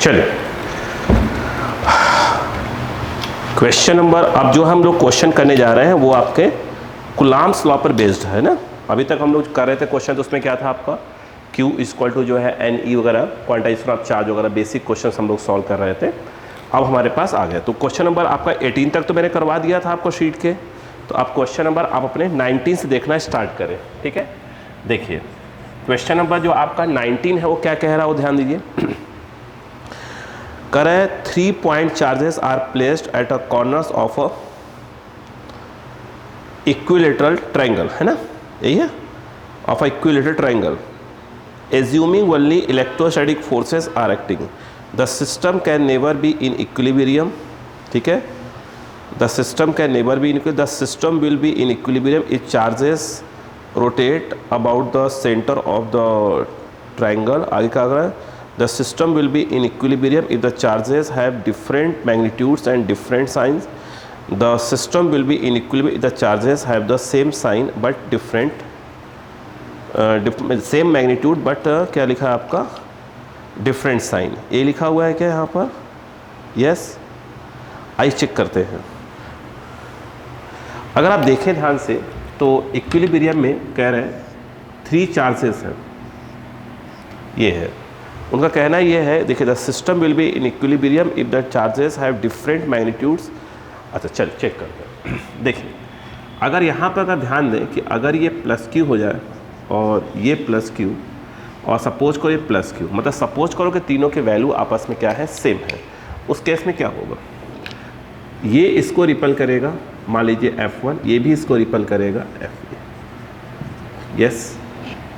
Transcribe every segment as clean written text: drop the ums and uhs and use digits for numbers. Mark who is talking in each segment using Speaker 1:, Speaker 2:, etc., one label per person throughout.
Speaker 1: चलिए question number, अब जो हम लोग क्वेश्चन करने जा रहे हैं वो आपके कुलाम्ब्स लॉ पर बेस्ड है ना। अभी तक हम लोग कर रहे थे क्वेश्चन, तो उसमें क्या था आपका Q इक्वल टू जो है NE वगैरह क्वांटाइजेशन ऑफ चार्ज वगैरह बेसिक क्वेश्चन हम लोग सॉल्व कर रहे थे। अब हमारे पास आ गया, तो क्वेश्चन नंबर आपका 18 तक तो मैंने करवा दिया था आपको शीट के, तो आप क्वेश्चन नंबर आप अपने 19 से देखना स्टार्ट करें। ठीक है, देखिए क्वेश्चन नंबर जो आपका 19 है वो क्या कह रहा है वो ध्यान दीजिए। करे 3 point charges are placed at a corners of a equilateral triangle, है ना, यही है, of a equilateral triangle, assuming only electrostatic forces are acting, the system can never be in equilibrium. ठीक है, the system can never be in equilibrium, the system will be in equilibrium if charges rotate about the center of the triangle. आगे क्या कर रहा है, the system will be in equilibrium if the charges have different magnitudes and different signs. The system will be in equilibrium if the charges have the same sign but different same magnitude but क्या लिखा है आपका different sign, ये लिखा हुआ है क्या यहाँ पर, यस। आइए चेक करते हैं। अगर आप देखें ध्यान से तो इक्विलिब्रियम में कह रहे हैं 3 चार्जेस हैं, ये है उनका कहना, ये है देखिए the system will be in equilibrium if the charges have different magnitudes. अच्छा चल चेक करते हैं। देखिए अगर यहाँ पर अगर ध्यान दें कि अगर ये प्लस क्यू हो जाए और ये प्लस क्यू और सपोज करो ये प्लस क्यू, मतलब सपोज करो कि तीनों के वैल्यू आपस में क्या है, सेम है, उस केस में क्या होगा, ये इसको रिपल करेगा, मान लीजिए F1, ये भी इसको रिपल करेगा F, यस।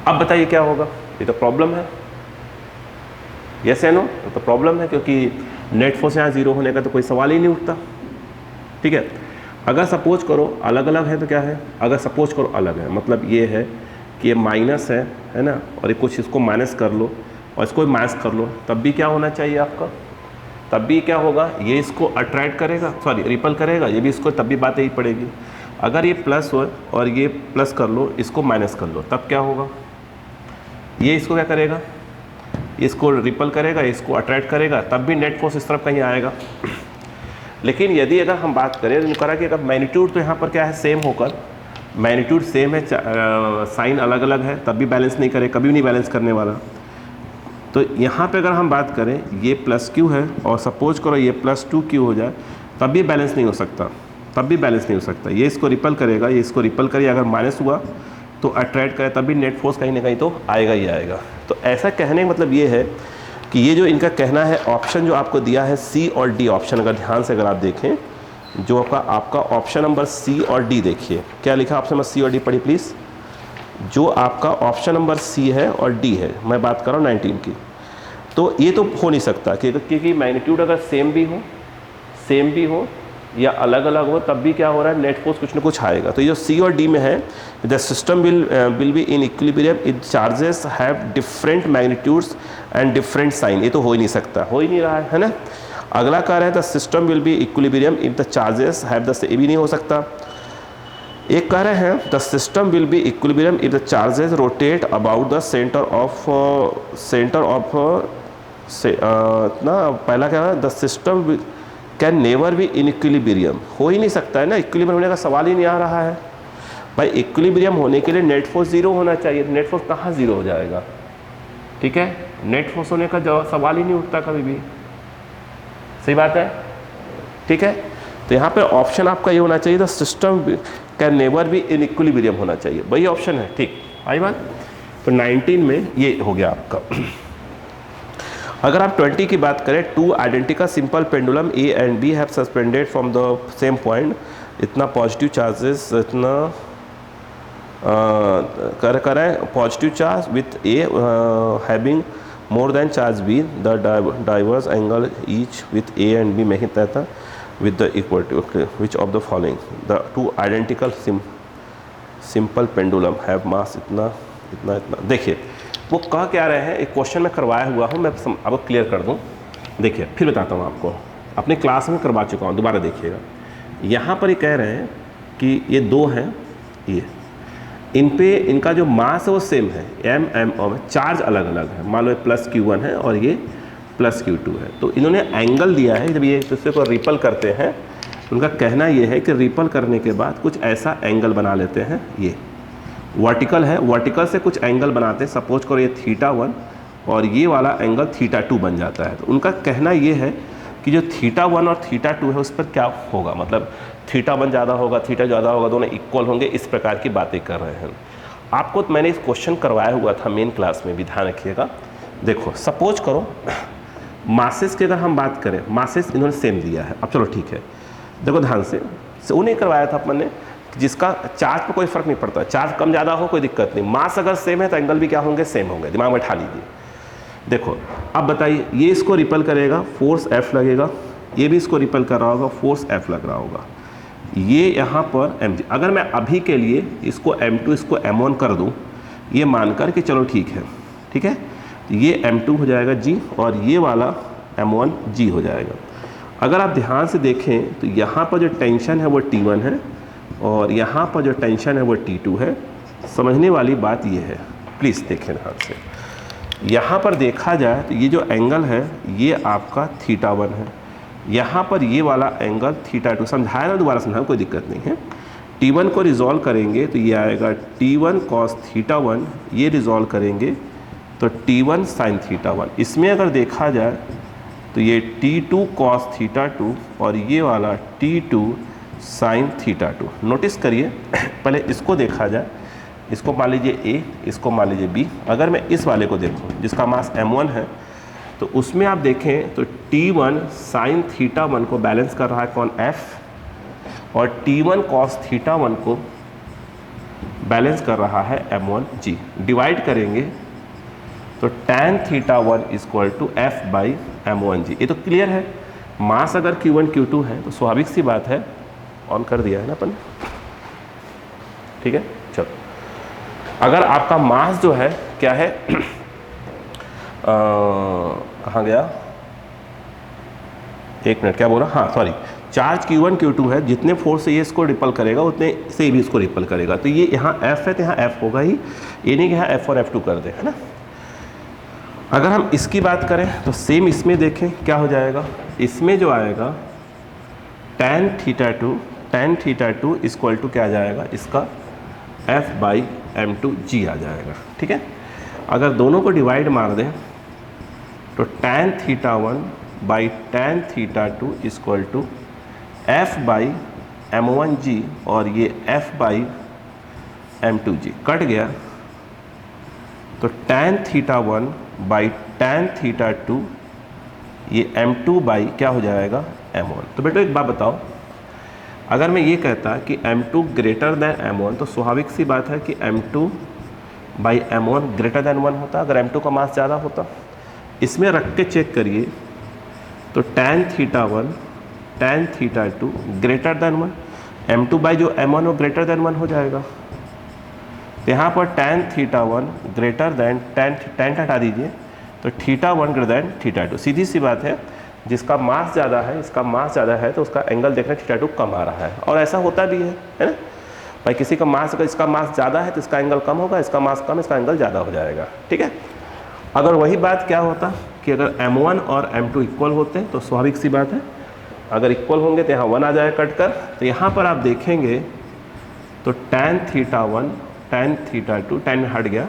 Speaker 1: अब बताइए क्या होगा, ये तो प्रॉब्लम है, यस है नो, तो प्रॉब्लम है क्योंकि नेट फोर्स यहाँ जीरो होने का तो कोई सवाल ही नहीं उठता। ठीक है, अगर सपोज करो अलग अलग है तो क्या है, अगर सपोज करो अलग है मतलब ये है कि ये माइनस है ना, और ये कुछ इसको माइनस कर लो और इसको भी माइनस कर लो, तब भी क्या होना चाहिए आपका, तब भी क्या होगा, ये इसको अट्रैक्ट करेगा, सॉरी रिपल करेगा, ये भी इसको, तब भी बात यही पड़ेगी। अगर ये प्लस हो और ये प्लस कर लो, इसको माइनस कर लो, तब क्या होगा, ये इसको क्या करेगा, इसको रिपल करेगा, इसको अट्रैक्ट करेगा, तब भी नेट फोर्स इस तरफ कहीं आएगा। लेकिन यदि अगर हम बात करें तो करा कि अगर मैग्नीट्यूड तो यहाँ पर क्या है सेम होकर, मैग्नीट्यूड सेम है, साइन अलग अलग है, तब भी बैलेंस नहीं करे, कभी भी नहीं बैलेंस करने वाला। तो यहाँ पे अगर हम बात करें ये प्लस क्यू है और सपोज करो ये प्लस 2Q हो जाए, तब भी बैलेंस नहीं हो सकता, तब भी बैलेंस नहीं हो सकता। ये इसको रिपल करेगा, ये इसको रिपल करेगा, अगर माइनस हुआ तो अट्रैक्ट करे, तब भी नेट फोर्स कहीं ना कहीं तो आएगा ही आएगा। तो ऐसा कहने का मतलब ये है कि ये जो इनका कहना है, ऑप्शन जो आपको दिया है C और D ऑप्शन, अगर ध्यान से अगर आप देखें, जो आपका ऑप्शन नंबर C और D देखिए क्या लिखा, ऑप्शन नंबर C और D पढ़िए प्लीज़। जो आपका ऑप्शन नंबर C है और D है, मैं बात कर रहा हूँ 19 की, तो ये तो हो नहीं सकता क्योंकि मैग्नीट्यूड अगर सेम भी हो या अलग अलग हो, तब भी क्या हो रहा है, नेट फोर्स कुछ ना कुछ आएगा। तो ये जो C और D में है, the system will be in equilibrium if charges have different magnitudes and different sign, ये तो हो ही नहीं सकता, हो ही नहीं रहा है ना। अगला कह रहे हैं the system will B equilibrium if the charges have the, ये भी नहीं हो सकता। एक कह रहे हैं the system will B equilibrium if the charges rotate about the centre of ना, पहला क्या है, the system can never be in equilibrium, हो ही नहीं सकता है ना, इक्विलिब्रियम होने का सवाल ही नहीं आ रहा है भाई। इक्विलिब्रियम होने के लिए नेट फोर्स जीरो होना चाहिए, नेट फोर्स कहाँ जीरो हो जाएगा, ठीक है, नेट फोर्स होने का सवाल ही नहीं उठता कभी भी, सही बात है, ठीक है। तो यहाँ पे ऑप्शन आपका ये होना चाहिए, the system can never be in equilibrium होना चाहिए, वही ऑप्शन है, ठीक आई बात। तो 19 में ये हो गया आपका। अगर आप 20 की बात करें, 2 identical simple pendulum A and B have suspended from the same point, इतना पॉजिटिव चार्जेस, इतना कर है positive charge with A having more than charge B, the diverse angle each with A and B making theta with the equality, okay, which of the following, the 2 identical simple pendulum have mass इतना इतना इतना। देखिए वो कह क्या रहे हैं, एक क्वेश्चन में करवाया हुआ हूँ मैं, अब क्लियर कर दूँ। देखिए फिर बताता हूँ आपको, अपने क्लास में करवा चुका हूँ, दोबारा देखिएगा। यहाँ पर ये कह रहे हैं कि ये 2 हैं, ये इन पे इनका जो मास है वो सेम है, M और चार्ज अलग अलग है, मान लो प्लस Q1 है और ये प्लस Q2 है। तो इन्होंने एंगल दिया है, जब ये एक दूसरे को रिपल करते हैं उनका कहना ये है कि रिपल करने के बाद कुछ ऐसा एंगल बना लेते हैं, ये वर्टिकल है, वर्टिकल से कुछ एंगल बनाते हैं, सपोज करो ये θ1 और ये वाला एंगल θ2 बन जाता है। तो उनका कहना ये है कि जो θ1 और θ2 है उस पर क्या होगा, मतलब θ1 ज़्यादा होगा, θ ज़्यादा होगा, दोनों इक्वल होंगे, इस प्रकार की बातें कर रहे हैं। आपको मैंने इस क्वेश्चन करवाया हुआ था मेन क्लास में भी, ध्यान रखिएगा। देखो सपोज करो मासेस की अगर हम बात करें, मासेस इन्होंने सेम दिया है। अब चलो ठीक है, देखो ध्यान से वो नहीं करवाया था अपन ने, जिसका चार्ज पर कोई फर्क नहीं पड़ता, चार्ज कम ज़्यादा हो कोई दिक्कत नहीं, मास अगर सेम है तो एंगल भी क्या होंगे, सेम होंगे, दिमाग में बैठा लीजिए। देखो अब बताइए, ये इसको रिपल करेगा, फोर्स F लगेगा, ये भी इसको रिपल कर रहा होगा, फोर्स F लग रहा होगा, ये यहाँ पर mg। अगर मैं अभी के लिए इसको m2 इसको m1 कर दूँ, ये मानकर कि चलो ठीक है, ठीक है, ये m2 हो जाएगा g और ये वाला m1 g हो जाएगा। अगर आप ध्यान से देखें तो यहाँ पर जो टेंशन है वो T1 है और यहाँ पर जो टेंशन है वो T2 है। समझने वाली बात ये है, प्लीज़ देखें ध्यान से। यहाँ पर देखा जाए तो ये जो एंगल है ये आपका θ1 है, यहाँ पर ये वाला एंगल θ2। समझाया ना, दोबारा समझाया, कोई दिक्कत नहीं है। T1 को रिजॉल्व करेंगे तो ये आएगा T1 cos θ1, ये रिजॉल्व करेंगे तो T1 sin θ1। इसमें अगर देखा जाए तो ये T2 cos θ2 और ये वाला T2 sin θ2। नोटिस करिए, पहले इसको देखा जाए, इसको मान लीजिए A, इसको मान लीजिए B। अगर मैं इस वाले को देखूं जिसका मास m1 है तो उसमें आप देखें तो T1 sin θ1 को बैलेंस कर रहा है कौन, F, और T1 cos θ1 को बैलेंस कर रहा है m1g। डिवाइड करेंगे तो tan θ1 equal to F by m1g। ये तो क्लियर है। मास अगर Q1 Q2 है तो स्वाभाविक सी बात है, ऑन कर दिया है ना अपन, ठीक है। चलो, अगर आपका मास जो है क्या है, कहाँ गया, एक मिनट, क्या बोला, हाँ सॉरी, चार्ज Q1 Q2 है, जितने फोर्स से ये इसको रिपल करेगा उतने से ही भी इसको रिपल करेगा। तो ये यहाँ F है तो यहाँ F होगा ही, ये नहीं कि यहाँ F और F2 कर दे, है ना। अगर हम इसकी बात करें तो सेम इसमें देखें क्या हो जाएगा, इसमें जो आएगा tan θ2 इक्वल टू क्या आ जाएगा, इसका F बाई m2g आ जाएगा, ठीक है। अगर दोनों को डिवाइड मार दें तो tan θ1 by tan θ2 equal to F by m1g और ये F बाई m2g कट गया, तो tan θ1 बाई tan θ2 ये m2 बाई क्या हो जाएगा, m1। तो बेटो एक बात बताओ, अगर मैं ये कहता कि m2 ग्रेटर दैन m1 तो स्वाभाविक सी बात है कि m2 by m1 greater than 1 होता अगर m2 का मास ज़्यादा होता। इसमें रख के चेक करिए तो tan θ2 greater than 1, m2 by जो m1 वो ग्रेटर दैन 1 हो जाएगा। तो यहाँ पर tan θ1 ग्रेटर दैन tan हटा दीजिए तो θ1 ग्रेटर दैन θ2। सीधी सी बात है, जिसका मास ज़्यादा है, इसका मास ज़्यादा है तो उसका एंगल देखना θ2 कम आ रहा है, और ऐसा होता भी है ना भाई। किसी का मास, अगर इसका मास ज़्यादा है तो इसका एंगल कम होगा, इसका मास कम, इसका एंगल ज़्यादा हो जाएगा, ठीक है। अगर वही बात क्या होता कि अगर m1 और m2 इक्वल होते तो स्वाभाविक सी बात है, अगर इक्वल होंगे तो यहाँ 1 आ जाए कट कर। तो यहाँ पर आप देखेंगे तो tan θ1 tan θ2, tan हट गया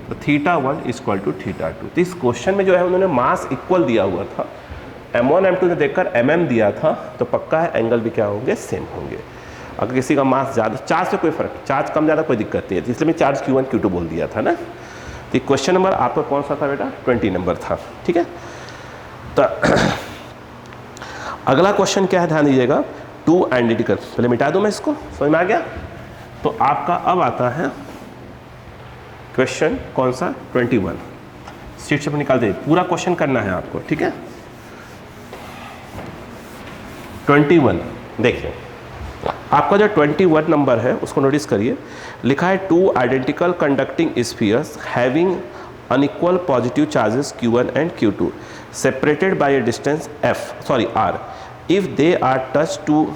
Speaker 1: तो θ1 इक्वल टू θ2। तो इस क्वेश्चन में जो है उन्होंने मास इक्वल दिया हुआ था, m1 m2 ने देखकर mm दिया था, तो पक्का है एंगल भी क्या होंगे, सेम होंगे। अगर किसी का मास ज़्यादा, चार्ज से कोई फर्क, चार्ज कम ज़्यादा कोई दिक्कत नहीं है, इसलिए मैं चार्ज Q1 Q2 बोल दिया था ना। तो क्वेश्चन नंबर आपका कौन सा था बेटा, 20 नंबर था, ठीक है। तो अगला क्वेश्चन क्या है, ध्यान दीजिएगा, 2 आइडेंटिकल, पहले मिटा दूँ मैं इसको, समझ में आ गया। तो आपका अब आता है क्वेश्चन कौन सा, 21। सीट से निकाल दे, पूरा क्वेश्चन करना है आपको, ठीक है। 21 देखिए, आपका जो 21 नंबर है उसको नोटिस करिए, लिखा है 2 identical conducting spheres having unequal positive charges Q1 and Q2 separated by a distance r. If they are touched to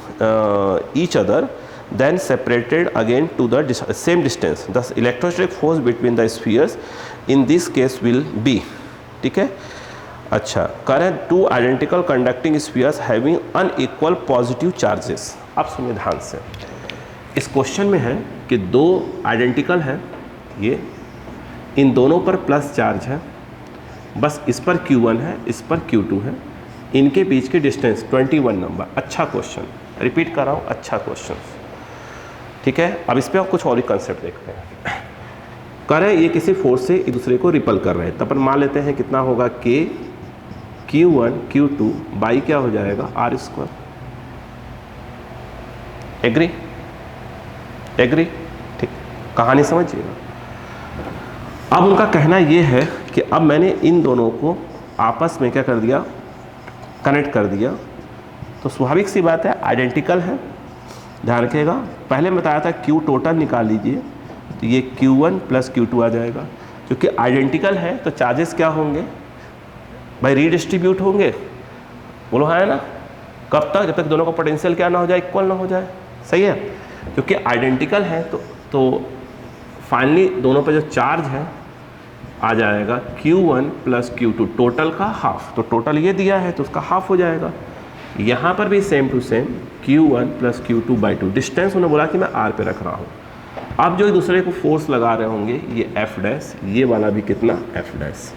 Speaker 1: each other, then separated again to the same distance, the electrostatic force between the spheres in this case will be, ठीक है। अच्छा, कह रहे हैं two identical conducting spheres having unequal positive charges. अब सुनिए ध्यान से, इस क्वेश्चन में है कि दो आइडेंटिकल हैं, ये इन दोनों पर प्लस चार्ज है, बस इस पर Q1 है, इस पर Q2 है, इनके बीच की डिस्टेंस 21 नंबर। अच्छा क्वेश्चन, रिपीट कर रहा हूँ, अच्छा क्वेश्चन, ठीक है। अब इस पर कुछ और ही कंसेप्ट देखते हैं। कह रहे हैं ये किसी फोर्स से एक दूसरे को रिपल कर रहे हैं, तब अपन मान लेते हैं कितना होगा K Q1 Q2 बाई क्या हो जाएगा R स्क्वायर। एग्री एग्री, ठीक, कहानी समझिएगा। अब उनका कहना ये है कि अब मैंने इन दोनों को आपस में क्या कर दिया, कनेक्ट कर दिया, तो स्वाभाविक सी बात है आइडेंटिकल है। ध्यान रखिएगा, पहले मैं बताया था Q टोटल निकाल लीजिए, तो ये Q1 प्लस Q2 आ जाएगा। क्योंकि आइडेंटिकल है तो चार्जेस क्या होंगे भाई, रीडिस्ट्रीब्यूट होंगे, बोलो है ना। कब तक, जब तक दोनों का पोटेंशियल क्या ना हो जाए, इक्वल ना हो जाए, सही है। क्योंकि आइडेंटिकल है तो फाइनली दोनों पर जो चार्ज है आ जाएगा Q1 प्लस Q2 टोटल का हाफ, तो टोटल ये दिया है तो उसका हाफ हो जाएगा। यहाँ पर भी same to same Q1 plus Q2 by 2, distance उन्होंने बोला कि मैं R पे रख रहा हूँ। अब जो एक दूसरे को फोर्स लगा रहे होंगे ये F डैश, ये वाला भी कितना F डैश,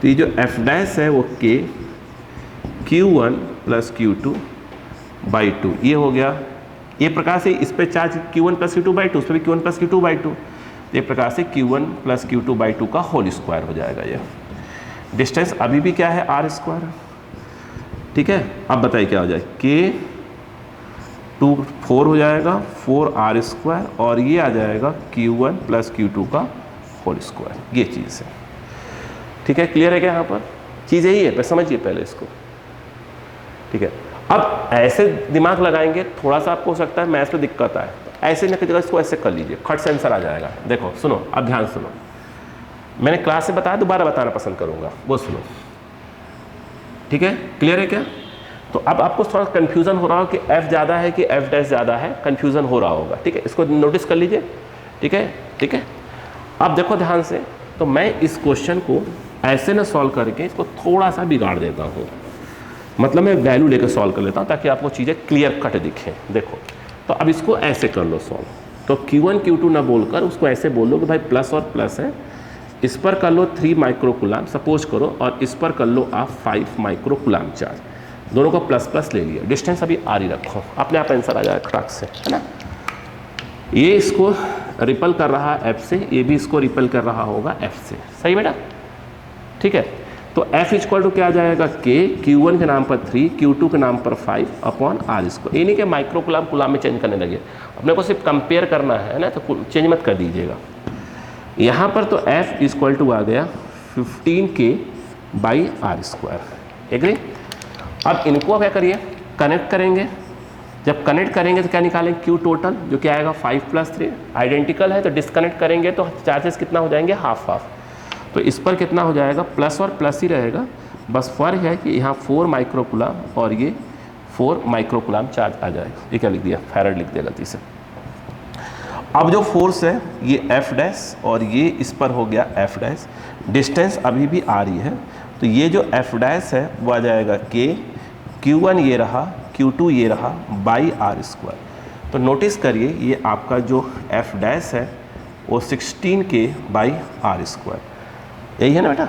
Speaker 1: तो ये जो F डैश है वो K Q1 plus Q2 by 2 ये हो गया। ये प्रकार से इस पे charge Q1 plus Q2 by 2, उस पर भी Q1 प्लस Q2 बाई 2, एक प्रकार से Q1 प्लस Q2 बाई 2 का होल स्क्वायर हो जाएगा। ये डिस्टेंस अभी भी क्या है, R स्क्वायर, ठीक है। अब बताइए क्या हो जाए, K 4 हो जाएगा 4R स्क्वायर, और ये आ जाएगा Q1 प्लस Q2 का होल स्क्वायर, ये चीज़ है, ठीक है। क्लियर है क्या, यहाँ पर चीज़ यही है, पर समझिए पहले इसको, ठीक है। अब ऐसे दिमाग लगाएंगे, थोड़ा सा आपको हो सकता है मैथ्स में दिक्कत आए, ऐसे न की जगह इसको ऐसे कर लीजिए, खट से आंसर आ जाएगा। देखो सुनो, अब ध्यान सुनो, मैंने क्लास से बताया, दोबारा बताना पसंद करूंगा, वो सुनो, ठीक है। क्लियर है क्या। तो अब आपको थोड़ा कंफ्यूजन हो रहा हो कि F ज़्यादा है कि F डैश ज़्यादा है, कंफ्यूजन हो रहा होगा, ठीक है। इसको नोटिस कर लीजिए, ठीक है, ठीक है। अब देखो ध्यान से, तो मैं इस क्वेश्चन को ऐसे न सॉल्व करके इसको थोड़ा सा बिगाड़ देता हूँ, मतलब मैं वैल्यू लेकर सॉल्व कर लेता हूँ ताकि आपको चीज़ें क्लियर कट दिखें। देखो, तो अब इसको ऐसे कर लो सॉल्व, तो Q1 Q2 ना बोलकर उसको ऐसे बोल लो कि भाई प्लस और प्लस है, इस पर कर लो 3 माइक्रोकुलाम सपोज करो, और इस पर कर लो आप 5 माइक्रोकुलाम चार्ज, दोनों को प्लस प्लस ले लिया, डिस्टेंस अभी R ही रखो, अपने आप आंसर आ जाएगा खटाक से, है ना। ये इसको रिपल कर रहा है F से, ये भी इसको रिपल कर रहा होगा F से, सही बेटा, ठीक है। तो F इक्वल टू क्या आ जाएगा, K Q1 के नाम पर 3, Q2 के नाम पर 5 अपॉन R स्क्वायर। ये नहीं कि माइक्रोकुलाम कुलाम में चेंज करने लगे, अपने को सिर्फ कंपेयर करना है ना, तो चेंज मत कर दीजिएगा। यहाँ पर तो F इक्वल टू आ गया 15K by R square, agree. अब इनको क्या करिए, कनेक्ट करेंगे, जब कनेक्ट करेंगे तो क्या निकालेंगे, Q टोटल, जो क्या आएगा 5 प्लस 3, आइडेंटिकल है तो डिस्कनेक्ट करेंगे तो चार्जेस कितना हो जाएंगे, हाफ हाफ, तो इस पर कितना हो जाएगा, प्लस और प्लस ही रहेगा, बस फर्क है कि यहाँ 4 माइक्रोकुलाम और ये 4 माइक्रोकुलाम चार्ज आ जाएगा। ये क्या लिख दिया, फैराड लिख दिया गलती से। अब जो फोर्स है ये F डैश और ये इस पर हो गया F डैश, डिस्टेंस अभी भी आ रही है, तो ये जो F डैश है वो आ जाएगा K, Q1 ये रहा, Q2 ये रहा, बाई R स्क्वायर। तो नोटिस करिए ये आपका जो F डैश है वो 16K बाई R स्क्वायर, यही है ना बेटा,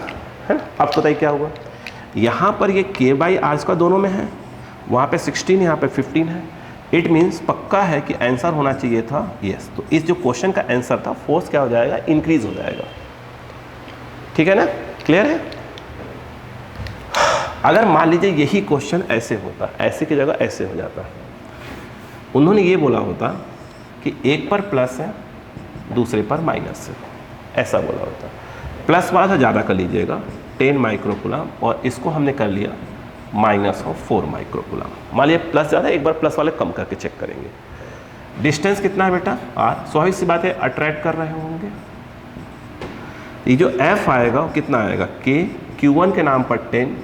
Speaker 1: है ना। अब बताइए क्या होगा, यहाँ पर ये K बाई R स्क्वायर दोनों में है, वहाँ पे 16, यहाँ पे 15 है, इट मीन्स पक्का है कि आंसर होना चाहिए था यस। तो इस जो क्वेश्चन का आंसर था, फोर्स क्या हो जाएगा, इंक्रीज हो जाएगा, ठीक है ना, क्लियर है। अगर मान लीजिए यही क्वेश्चन ऐसे होता, ऐसे की जगह ऐसे हो जाता, उन्होंने ये बोला होता कि एक पर प्लस है दूसरे पर माइनस है, ऐसा बोला होता। प्लस वाला से ज़्यादा कर लीजिएगा 10 माइक्रोकुलाम, और इसको हमने कर लिया माइनस ऑफ 4 माइक्रोकुलाम। मान लिया प्लस ज़्यादा, एक बार प्लस वाले कम करके चेक करेंगे। डिस्टेंस कितना है बेटा, R, स्वाभाविक सी बात है अट्रैक्ट कर रहे होंगे। ये जो F आएगा वो कितना आएगा, K Q1 के नाम पर 10,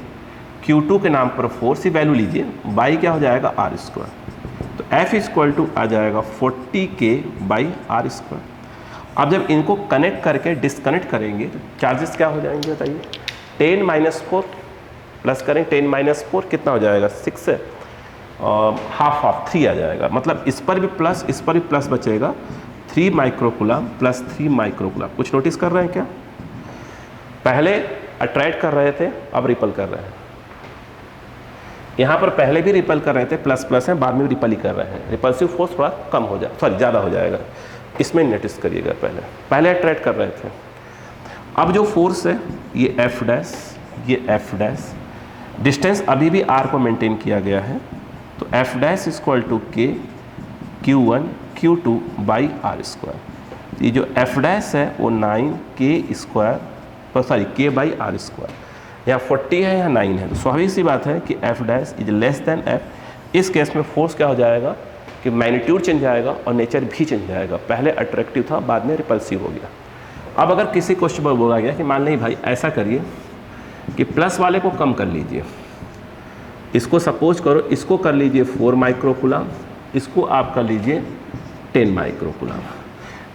Speaker 1: Q2 के नाम पर 4, सी वैल्यू लीजिए, बाई क्या हो जाएगा R स्क्वायर, तो F इक्वल टू आ जाएगा 40K बाई R स्क्वायर। अब जब इनको कनेक्ट करके डिस्कनेक्ट करेंगे तो चार्जेस क्या हो जाएंगे बताइए, 10 माइनस 4, प्लस करें 10 माइनस 4 कितना हो जाएगा 6 है, हाफ हाफ 3 आ जाएगा, मतलब इस पर भी प्लस इस पर भी प्लस बचेगा, 3 माइक्रोकुलम प्लस 3 माइक्रोकुलम। कुछ नोटिस कर रहे हैं क्या? पहले अट्रैक्ट कर रहे थे, अब रिपल कर रहे हैं। यहाँ पर पहले भी रिपल कर रहे थे, प्लस प्लस है, बाद में भी रिपल ही कर रहे हैं, रिपल्सिव फोर्स थोड़ा कम हो जाए, सॉरी ज़्यादा हो जाएगा। इसमें नोटिस करिएगा, पहले अट्रैक्ट कर रहे थे, अब जो फोर्स है ये एफ डैश, ये एफ डैश, डिस्टेंस अभी भी आर को मेंटेन किया गया है, तो एफ डैश इक्वल टू के Q1 Q2 by R square. ये जो एफ डैश है वो 9K square, sorry K by R square, यहाँ 40 है यहाँ 9 है, तो स्वाभाविक सी बात है कि F dash is less than F. इस केस में फोर्स क्या हो जाएगा कि मैग्नीट्यूड चेंज आएगा और नेचर भी चेंज आएगा, पहले अट्रैक्टिव था बाद में रिपल्सिव हो गया। अब अगर किसी क्वेश्चन पर बोला गया कि मान लीजिए भाई ऐसा करिए कि प्लस वाले को कम कर लीजिए, इसको सपोज करो इसको कर लीजिए 4 माइक्रोकुलम, इसको आप कर लीजिए 10 माइक्रोकुलम।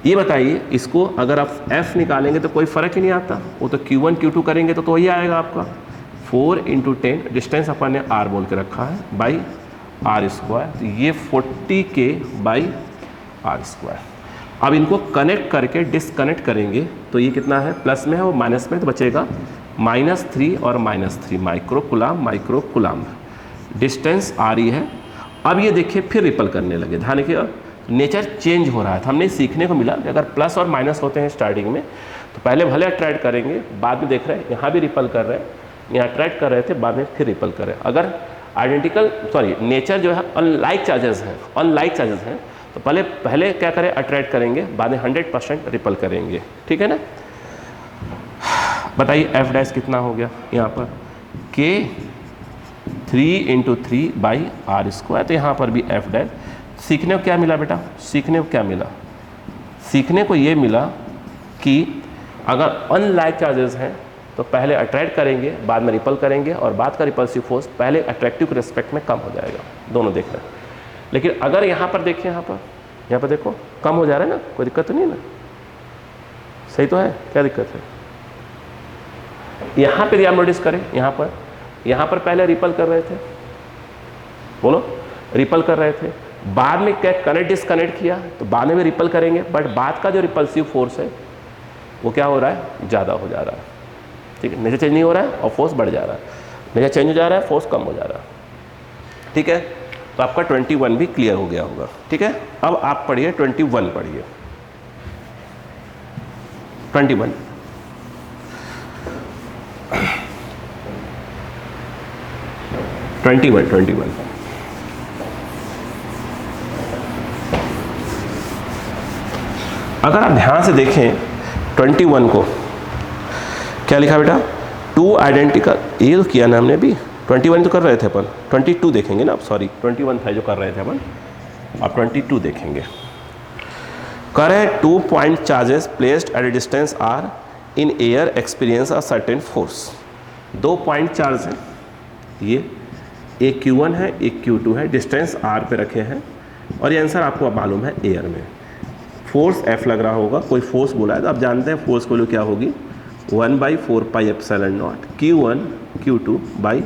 Speaker 1: ये बताइए इसको अगर आप F निकालेंगे तो कोई फ़र्क ही नहीं आता, वो तो Q1 Q2 करेंगे तो वही आएगा आपका 4 × 10, डिस्टेंस अपन ने R बोल के रखा है, बाई आर स्क्वायर, तो ये 40K बाई आर स्क्वायर। अब इनको कनेक्ट करके डिसकनेक्ट करेंगे तो ये कितना है, प्लस में है और माइनस में, तो बचेगा -3 और -3 माइक्रोकुलम, डिस्टेंस आर ही है। अब ये देखिए फिर रिपल करने लगे, ध्यान रखिए नेचर चेंज हो रहा है। हमने सीखने को मिला कि अगर प्लस और माइनस होते हैं स्टार्टिंग में तो पहले भले अट्रैक्ट करेंगे, बाद में देख रहे हैं यहाँ भी रिपल कर रहे हैं, यहाँ अट्रैक्ट कर रहे थे बाद में फिर रिपल कर रहे हैं। अगर आइडेंटिकल नेचर जो है अनलाइक चार्जेस हैं तो पहले क्या करें, अट्रैक्ट करेंगे, बाद में 100% रिपल करेंगे, ठीक है ना। बताइए एफ डैश कितना हो गया यहाँ पर, K 3 × 3 बाई आर स्क्वायर, तो यहाँ पर भी एफ डैश। सीखने को क्या मिला बेटा, सीखने को क्या मिला, सीखने को ये मिला कि अगर अनलाइक चार्जेस हैं तो पहले अट्रैक्ट करेंगे बाद में रिपल करेंगे, और बाद का रिपल्सिव फोर्स पहले अट्रैक्टिव के रिस्पेक्ट में कम हो जाएगा, दोनों देख रहे हैं। लेकिन अगर यहाँ पर देखिए, यहाँ पर देखो कम हो जा रहा है ना, कोई दिक्कत तो नहीं है ना, सही तो है, क्या दिक्कत है। यहाँ पर आप नोटिस करें, यहाँ पर पहले रिपल कर रहे थे, बोलो रिपल कर रहे थे, बाद में क्या कनेक्ट डिसकनेक्ट किया तो बाद में भी रिपल करेंगे, बट बाद का जो रिपल्सिव फोर्स है वो क्या हो रहा है, ज़्यादा हो जा रहा है, ठीक है। नेचर चेंज नहीं हो रहा है और फोर्स बढ़ जा रहा है, नेचर चेंज हो जा रहा है, फोर्स कम हो जा रहा है, ठीक है। तो आपका 21 भी क्लियर हो गया होगा, ठीक है। अब आप पढ़िए 21 पढ़िए, 21 अगर आप ध्यान से देखें 21 को क्या लिखा बेटा, 2 आइडेंटिकल, ये तो किया ना हमने अभी, 21 तो कर रहे थे अपन, 22 देखेंगे ना, सॉरी 21 था जो कर रहे थे अपन, अब 22 देखेंगे। कर है 2 point charges placed at a distance R in air experience a certain force. 2 point charge हैं, ये एक Q1 है एक Q2 है, डिस्टेंस R पे रखे हैं, और ये आंसर आपको मालूम है एयर में फोर्स F लग रहा होगा, कोई फोर्स बोला है तो आप जानते हैं फोर्स वैल्यू क्या होगी, 1/4πε0 Q1 Q2 by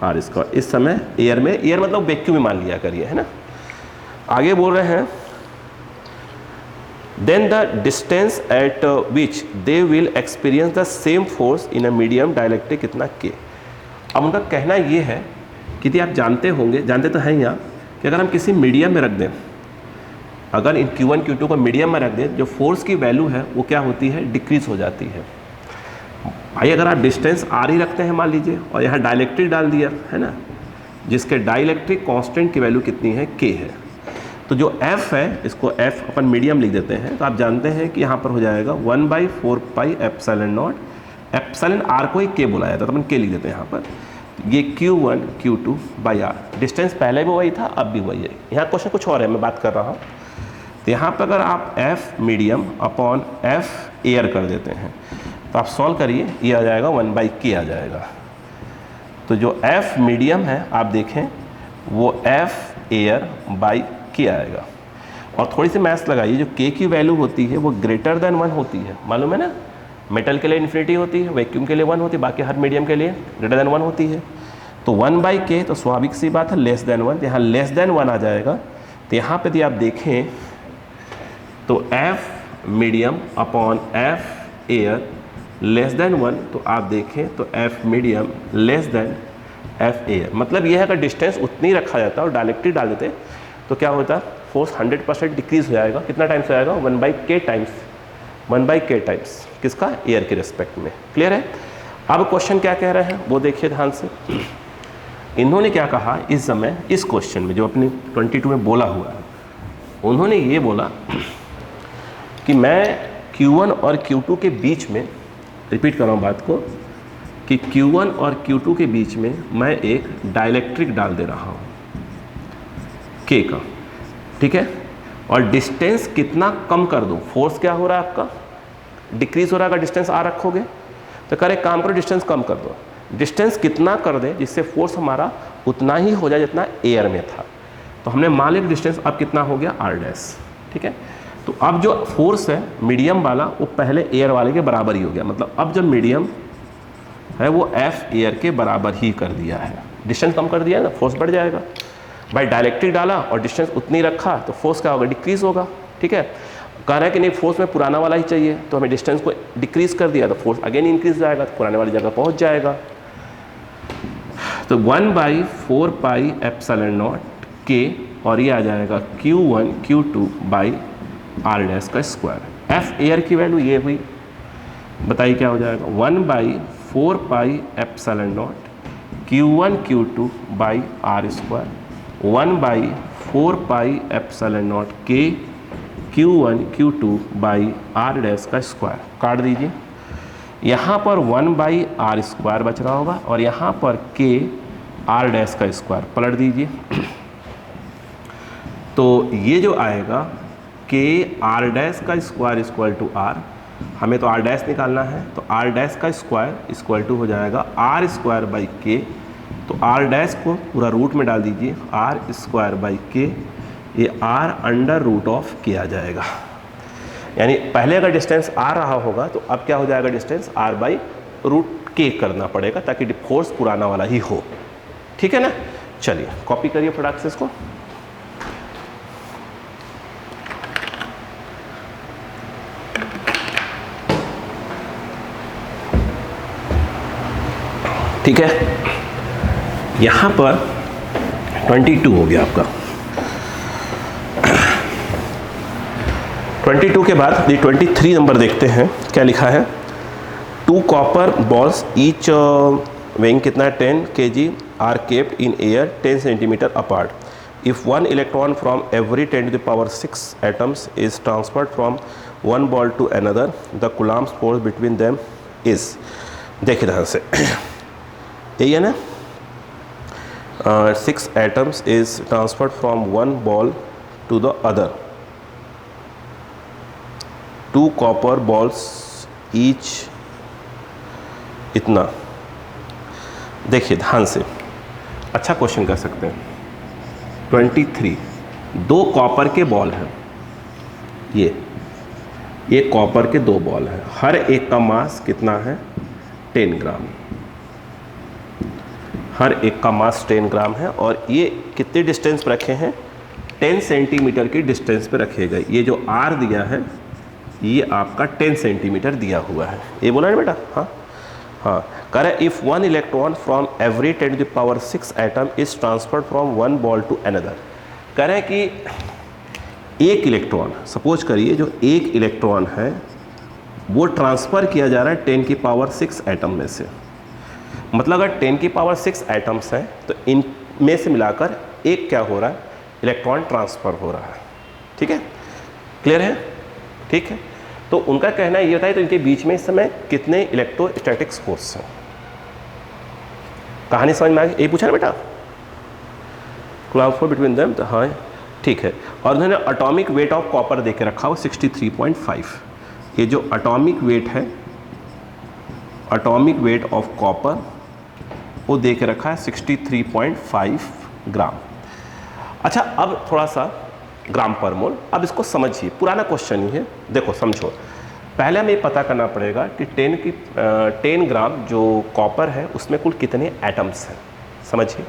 Speaker 1: R square. इस समय एयर में, एयर मतलब वैक्यूम में मान लिया करिए, है ना। आगे बोल रहे हैं then the distance at which they will experience the same force in a medium dielectric कितना K। अब उनका कहना ये है कि यदि आप जानते होंगे, जानते तो हैं यहाँ, कि अगर हम किसी मीडियम में रख दें, अगर इन Q1 Q2 को मीडियम में रख दें, जो फोर्स की वैल्यू है वो क्या होती है, डिक्रीज हो जाती है। भाई अगर आप डिस्टेंस R ही रखते हैं मान लीजिए, और यहाँ डाइलेक्ट्रिक डाल दिया है ना, जिसके डाइलेक्ट्रिक कांस्टेंट की वैल्यू कितनी है, K है, तो जो F है इसको F अपन मीडियम लिख देते हैं, तो आप जानते हैं कि यहाँ पर हो जाएगा 1/4πε0, एप्सिलॉन R को ही K बुलाया था तो अपन K लिख देते हैं यहाँ पर, ये Q1 Q2 by R। Distance पहले भी वही था अब भी वही है। यहाँ क्वेश्चन कुछ और है, मैं बात कर रहा हूँ, तो यहाँ पर अगर आप F medium upon F air कर देते हैं तो आप सॉल्व करिए, ये आ जाएगा 1/K आ जाएगा। तो जो F मीडियम है आप देखें वो F एयर बाई K आएगा, और थोड़ी सी मैथ्स लगाइए, जो K की वैल्यू होती है वो ग्रेटर देन 1 होती है, मालूम है ना, मेटल के लिए इन्फिनिटी होती है, वैक्यूम के लिए 1 होती है, बाकी हर मीडियम के लिए ग्रेटर देन 1 होती है। तो 1/k तो स्वाभाविक सी बात है लेस देन 1, यहाँ लेस देन 1 आ जाएगा। तो यहाँ पे यदि आप देखें तो F medium upon F air less than 1, तो आप देखें तो F medium less than F air. मतलब यह है अगर डिस्टेंस उतनी रखा जाता और डायरेक्टली डाल देते तो क्या होता, फोर्स 100% डिक्रीज हो जाएगा। कितना टाइम्स हो जाएगा, 1/k टाइम्स किसका, एयर के रिस्पेक्ट में। क्लियर है। अब क्वेश्चन क्या कह रहे हैं वो देखिए ध्यान से। इन्होंने क्या कहा इस समय, इस क्वेश्चन में जो अपने 22 में बोला हुआ है, उन्होंने ये बोला कि मैं Q1 और Q2 के बीच में, रिपीट कर रहा हूँ बात को, कि Q1 और Q2 के बीच में मैं एक डाइलेक्ट्रिक डाल दे रहा हूँ K का, ठीक है, और डिस्टेंस कितना कम कर दूँ। फोर्स क्या हो रहा है आपका, डिक्रीज हो रहा है। अगर डिस्टेंस R रखोगे तो कर एक काम करो, डिस्टेंस कम कर दो। डिस्टेंस कितना कर दे जिससे फोर्स हमारा उतना ही हो जाए जितना एयर में था। तो हमने मान लिया डिस्टेंस अब कितना हो गया R', ठीक है। तो अब जो फोर्स है मीडियम वाला वो पहले एयर वाले के बराबर ही हो गया। मतलब अब जब मीडियम है वो F एयर के बराबर ही कर दिया है। डिस्टेंस कम कर दिया है ना, फोर्स बढ़ जाएगा। भाई डायरेक्ट्रिक डाला और डिस्टेंस उतनी रखा तो फोर्स क्या होगा, डिक्रीज होगा, ठीक है। कह रहा है कि नहीं फोर्स में पुराना वाला ही चाहिए, तो हमें डिस्टेंस को डिक्रीज कर दिया तो फोर्स अगेन इंक्रीज जाएगा, तो पुराने वाली जगह पहुंच जाएगा। तो 1/4πε0 K और ये आ जाएगा Q1 Q2 R' का स्क्वायर। F एयर की वैल्यू ये हुई, बताइए क्या हो जाएगा, 1/4πε0 Q1 Q2 R², 1/4πε0 K Q1 Q2 R' का स्क्वायर। काट दीजिए, यहाँ पर 1/r² बच रहा होगा और यहाँ पर K R' का स्क्वायर पलट दीजिए। तो ये जो आएगा K R' का स्क्वायर इक्वल टू R, हमें तो R' निकालना है, तो R' का स्क्वायर इक्वल टू हो जाएगा R²/K। तो R' को पूरा रूट में डाल दीजिए, R²/K, ये R√K आ जाएगा। यानी पहले अगर डिस्टेंस R रहा होगा तो अब क्या हो जाएगा, डिस्टेंस R/√K करना पड़ेगा ताकि फोर्स पुराना वाला ही हो, ठीक है ना। चलिए कॉपी करिए फटाक से इसको। ठीक है, यहाँ पर 22 हो गया आपका। 22 के बाद ये 23 नंबर देखते हैं क्या लिखा है। 2 कॉपर बॉल्स ईच वेइंग कितना है 10 kg are kept in air 10 centimetre apart. If one electron from every 10⁶ atoms is transferred from one ball to another, the Coulomb force between them is. देखिए ध्यान से, यही है ना, 6 atoms is transferred from one ball to the other. 2 copper balls each इतना। देखिए ध्यान से, अच्छा क्वेश्चन कर सकते हैं। 23 2 कॉपर के बॉल हैं, ये कॉपर के 2 बॉल हैं, हर एक का मास कितना है 10 ग्राम, हर एक का मास 10 ग्राम है। और ये कितने डिस्टेंस पर रखे हैं, 10 सेंटीमीटर की डिस्टेंस पे रखे गए। ये जो R दिया है ये आपका 10 सेंटीमीटर दिया हुआ है, ये बोला ना बेटा। हाँ, कह रहा है if one electron from every 10⁶ atom is transferred from one ball to another. कह रहा है कि एक इलेक्ट्रॉन, सपोज करिए जो एक इलेक्ट्रॉन है वो ट्रांसफ़र किया जा रहा है 10⁶ एटम में से। मतलब अगर 10⁶ एटम्स हैं तो इनमें से मिलाकर एक क्या हो रहा है, इलेक्ट्रॉन ट्रांसफ़र हो रहा है, ठीक है, क्लियर है, ठीक है। तो उनका कहना ये होता है तो इनके बीच में इस समय कितने इलेक्ट्रोस्टैटिक्स फोर्स हैं। कहानी समझ में आ गई, यही पूछा ना बेटा, कूलम्ब फोर्स बिटवीन देम, तो हाँ ठीक है। और उन्होंने एटॉमिक वेट ऑफ कॉपर दे के रखा हो 63.5। ये जो एटॉमिक वेट है, एटॉमिक वेट ऑफ कॉपर वो दे के रखा है 63.5 ग्राम। अच्छा, अब थोड़ा सा ग्राम पर मोल, अब इसको समझिए, पुराना क्वेश्चन ही है, देखो समझो। पहले हमें पता करना पड़ेगा कि 10 ग्राम जो कॉपर है उसमें कुल कितने एटम्स हैं, समझिए।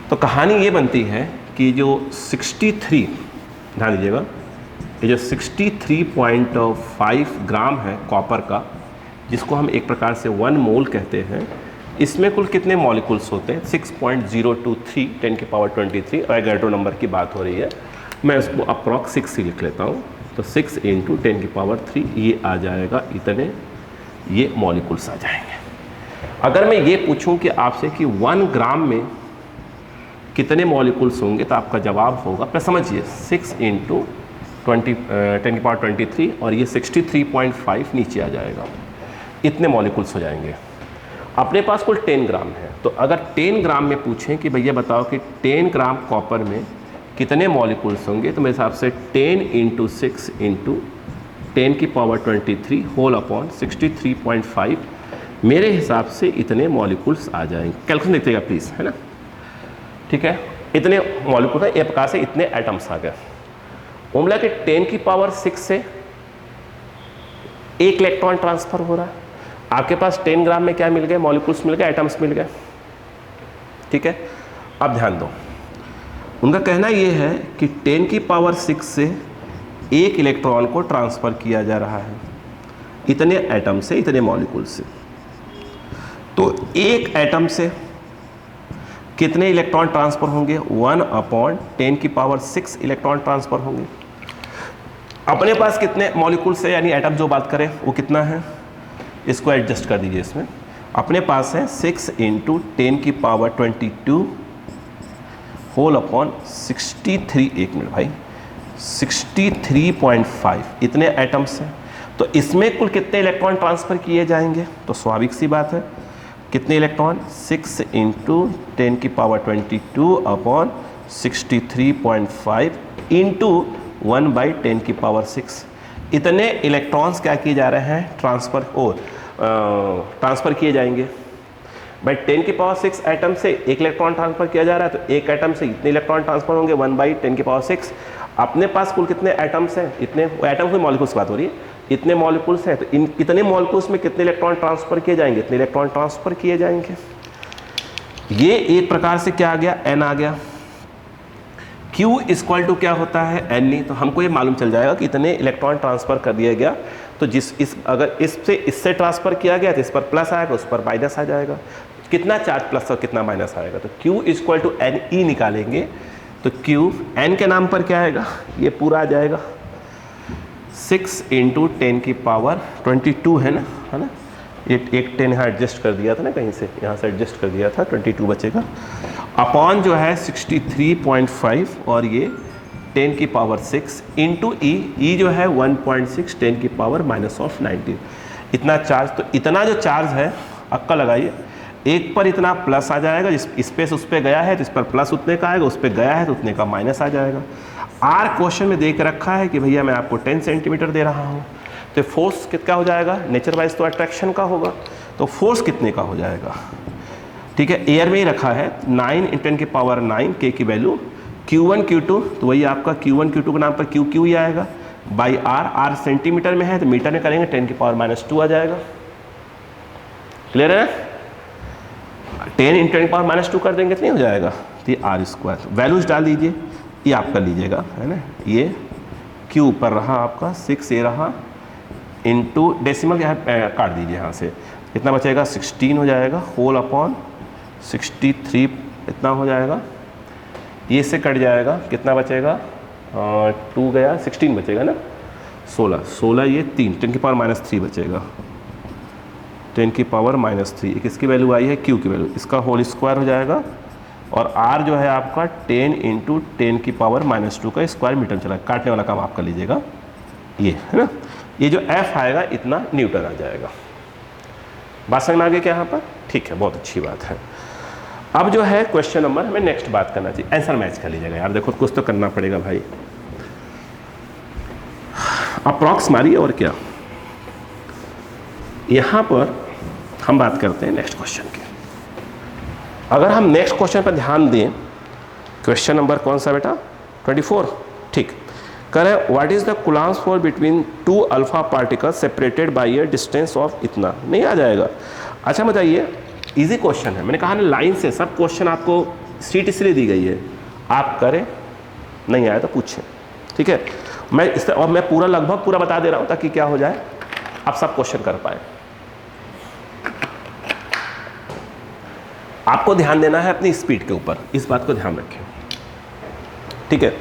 Speaker 1: तो कहानी ये बनती है कि जो 63, ध्यान दीजिएगा, ये जो 63.5 ग्राम है कॉपर का, जिसको हम एक प्रकार से 1 मोल कहते हैं, इसमें कुल कितने मॉलिक्यूल्स होते हैं? 6.023 10⁻23, एवोगाड्रो नंबर की बात हो रही है। मैं इसको अप्रॉक्स 6 ही लिख लेता हूँ। तो 6 × 10⁻3 ये आ जाएगा, इतने ये मॉलिक्यूल्स आ जाएंगे। अगर मैं ये पूछूं कि आपसे कि 1 ग्राम में कितने मॉलिक्यूल्स होंगे, तो आपका जवाब होगा, प्लस समझिए 6 × 10⁻23 और ये 63.5 नीचे आ जाएगा, इतने मॉलिक्यूल्स हो जाएंगे। अपने पास कुल 10 ग्राम है, तो अगर 10 ग्राम में पूछें कि भैया बताओ कि 10 ग्राम कॉपर में कितने मॉलिक्यूल्स होंगे, तो मेरे हिसाब से 10 × 6 × 10⁻23 होल अपॉन 63.5, मेरे हिसाब से इतने मॉलिक्यूल्स आ जाएंगे। कैलकुलेशन देखिएगा प्लीज़, है ना, ठीक है। इतने मॉलिक्यूल है, एक प्रकार से इतने एटम्स आ गए। बोला कि 10⁻6 से 1 इलेक्ट्रॉन ट्रांसफर हो रहा है। आपके पास 10 ग्राम में क्या मिल गए? मॉलिक्यूल्स मिल गए, एटम्स मिल गए, ठीक है। अब ध्यान दो, उनका कहना यह है कि 10⁻6 से 1 इलेक्ट्रॉन को ट्रांसफर किया जा रहा है, इतने एटम से, इतने मॉलिक्यूल से। तो एक एटम से कितने इलेक्ट्रॉन ट्रांसफर होंगे? 1/10⁻6 इलेक्ट्रॉन ट्रांसफर होंगे। अपने पास कितने मॉलिक्यूल्स है, यानी एटम जो बात करें वो कितना है, इसको एडजस्ट कर दीजिए। इसमें अपने पास है 6 × 10⁻22 होल अपॉन 63, 1 मिनट भाई, 63.5 इतने एटम्स हैं। तो इसमें कुल कितने इलेक्ट्रॉन ट्रांसफ़र किए जाएंगे? तो स्वाभाविक सी बात है, कितने इलेक्ट्रॉन? 6 × 10⁻22 अपॉन 63.5 इंटू 1/10⁻6, इतने इलेक्ट्रॉन्स क्या किए जा रहे हैं? ट्रांसफ़र किए जाएंगे। भाई 10⁻6 एटम से 1 इलेक्ट्रॉन ट्रांसफ़र किया जा रहा है, तो एक एटम से इतने इलेक्ट्रॉन ट्रांसफ़र होंगे 1/10⁻6। अपने पास कुल कितने एटम्स हैं? इतने एटम्स में मॉलिक्यूल्स की बात हो रही है, इतने मॉलिक्यूल्स हैं, तो इन इतने मॉलिक्यूल्स में कितने इलेक्ट्रॉन ट्रांसफ़र किए जाएंगे? इतने इलेक्ट्रॉन ट्रांसफ़र किए जाएंगे। ये एक प्रकार से क्या आ गया? n आ गया। Q = क्या होता है? n। तो हमको ये मालूम चल जाएगा कि इतने इलेक्ट्रॉन ट्रांसफ़र कर दिया गया, तो अगर इससे ट्रांसफ़र किया गया तो इस पर प्लस आएगा, उस पर माइनस आ जाएगा। कितना चार्ज प्लस और कितना माइनस आएगा? तो Q = NE निकालेंगे, तो Q n के नाम पर क्या आएगा? ये पूरा आ जाएगा 6 × 10⁻22 है ना, ये एक 10 यहाँ एडजस्ट कर दिया था ना, कहीं से यहाँ से एडजस्ट कर दिया था, 22 बचेगा, अपॉन जो है 63.5 और ये 10⁻6 इंटू ई जो है 1.6 10⁻−19 इतना चार्ज। तो इतना जो चार्ज है, अक्का लगाइए, एक पर इतना प्लस आ जाएगा, इस पे से उस पर गया है तो इस पर प्लस उतने का आएगा, उस पर गया है तो उतने का माइनस आ जाएगा। आर क्वेश्चन में दे के रखा है कि भैया मैं आपको 10 सेंटीमीटर दे रहा हूँ, तो फोर्स कितना हो जाएगा? नेचर वाइज तो अट्रैक्शन का होगा, तो फोर्स कितने का हो जाएगा? ठीक है, एयर में ही रखा है 9 × 10⁻9 के की वैल्यू, Q1 Q2, तो वही आपका Q1 Q2 के नाम पर Q ही आएगा, बाई आर सेंटीमीटर में है तो मीटर में करेंगे 10⁻2 आ जाएगा। क्लियर है? 10 × 10⁻2 कर देंगे तो नहीं हो जाएगा, तो ये r²। वैल्यूज डाल दीजिए, ये आप कर लीजिएगा, है ना। ये Q ऊपर रहा आपका 6 ये रहा, इंटू डेसिमल यहाँ काट दीजिए, यहाँ से इतना बचेगा 16 हो जाएगा, होल अपॉन 63 इतना हो जाएगा, ये से कट जाएगा, कितना बचेगा? 2 गया, 16 बचेगा ना, 16 ये 3 10⁻³ बचेगा, 10⁻³ किसकी वैल्यू आई है? Q की वैल्यू, इसका होल स्क्वायर हो जाएगा, और R जो है आपका 10 × 10⁻² का स्क्वायर मीटर चला, काटने वाला काम आप कर लीजिएगा, ये है ना। ये जो F आएगा इतना न्यूटन आ जाएगा। बात समझ में आ गई क्या यहाँ पर? ठीक है, बहुत अच्छी बात है। अब जो है क्वेश्चन नंबर, हमें नेक्स्ट बात करना चाहिए, आंसर मैच कर लीजिएगा यार, देखो कुछ तो करना पड़ेगा भाई, अप्रॉक्स मारिए और क्या। यहाँ पर हम बात करते हैं नेक्स्ट क्वेश्चन की। अगर हम नेक्स्ट क्वेश्चन पर ध्यान दें, क्वेश्चन नंबर कौन सा बेटा? 24, ठीक। कह रहे हैं what is the Coulomb's force between two alpha particles separated by a distance of इतना, नहीं आ जाएगा। अच्छा बताइए, इजी क्वेश्चन है, मैंने कहा ना लाइन से सब क्वेश्चन आपको सीट इसलिए दी गई है, आप करें, नहीं आया तो पूछें, ठीक है। मैं इस और मैं पूरा लगभग पूरा बता दे रहा हूं ताकि क्या हो जाए, आप सब क्वेश्चन कर पाए। आपको ध्यान देना है अपनी स्पीड के ऊपर, इस बात को ध्यान रखें, ठीक है।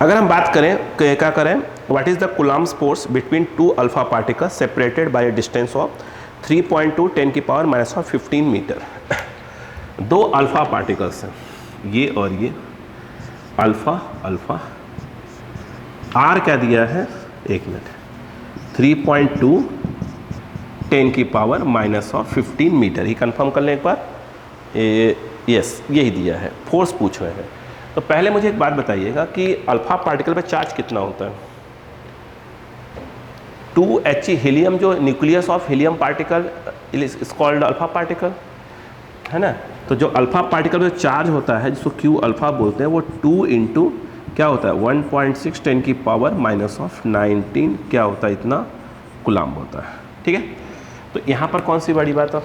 Speaker 1: अगर हम बात करें क्या करें, what is the Coulomb's force between two alpha particles separated by a distance of 3.2 10 की पावर -15 मीटर। दो अल्फा पार्टिकल्स हैं, ये और ये, अल्फा अल्फा, आर क्या दिया है, एक मिनट, 3.2 10 की पावर -15 मीटर, ही कंफर्म कर लें एक बार, यस यही दिया है, फोर्स पूछ रहे हैं। तो पहले मुझे एक बात बताइएगा कि अल्फा पार्टिकल पे चार्ज कितना होता है। 2He हीलियम, जो nucleus of helium particle is called alpha particle, है ना। तो जो अल्फा पार्टिकल में चार्ज होता है जिसको क्यू अल्फा बोलते हैं, वो 2 इंटू क्या होता है 1.6 10 की पावर -19 क्या होता है, इतना कूलम्ब होता है, ठीक है। तो यहाँ पर कौन सी बड़ी बात है,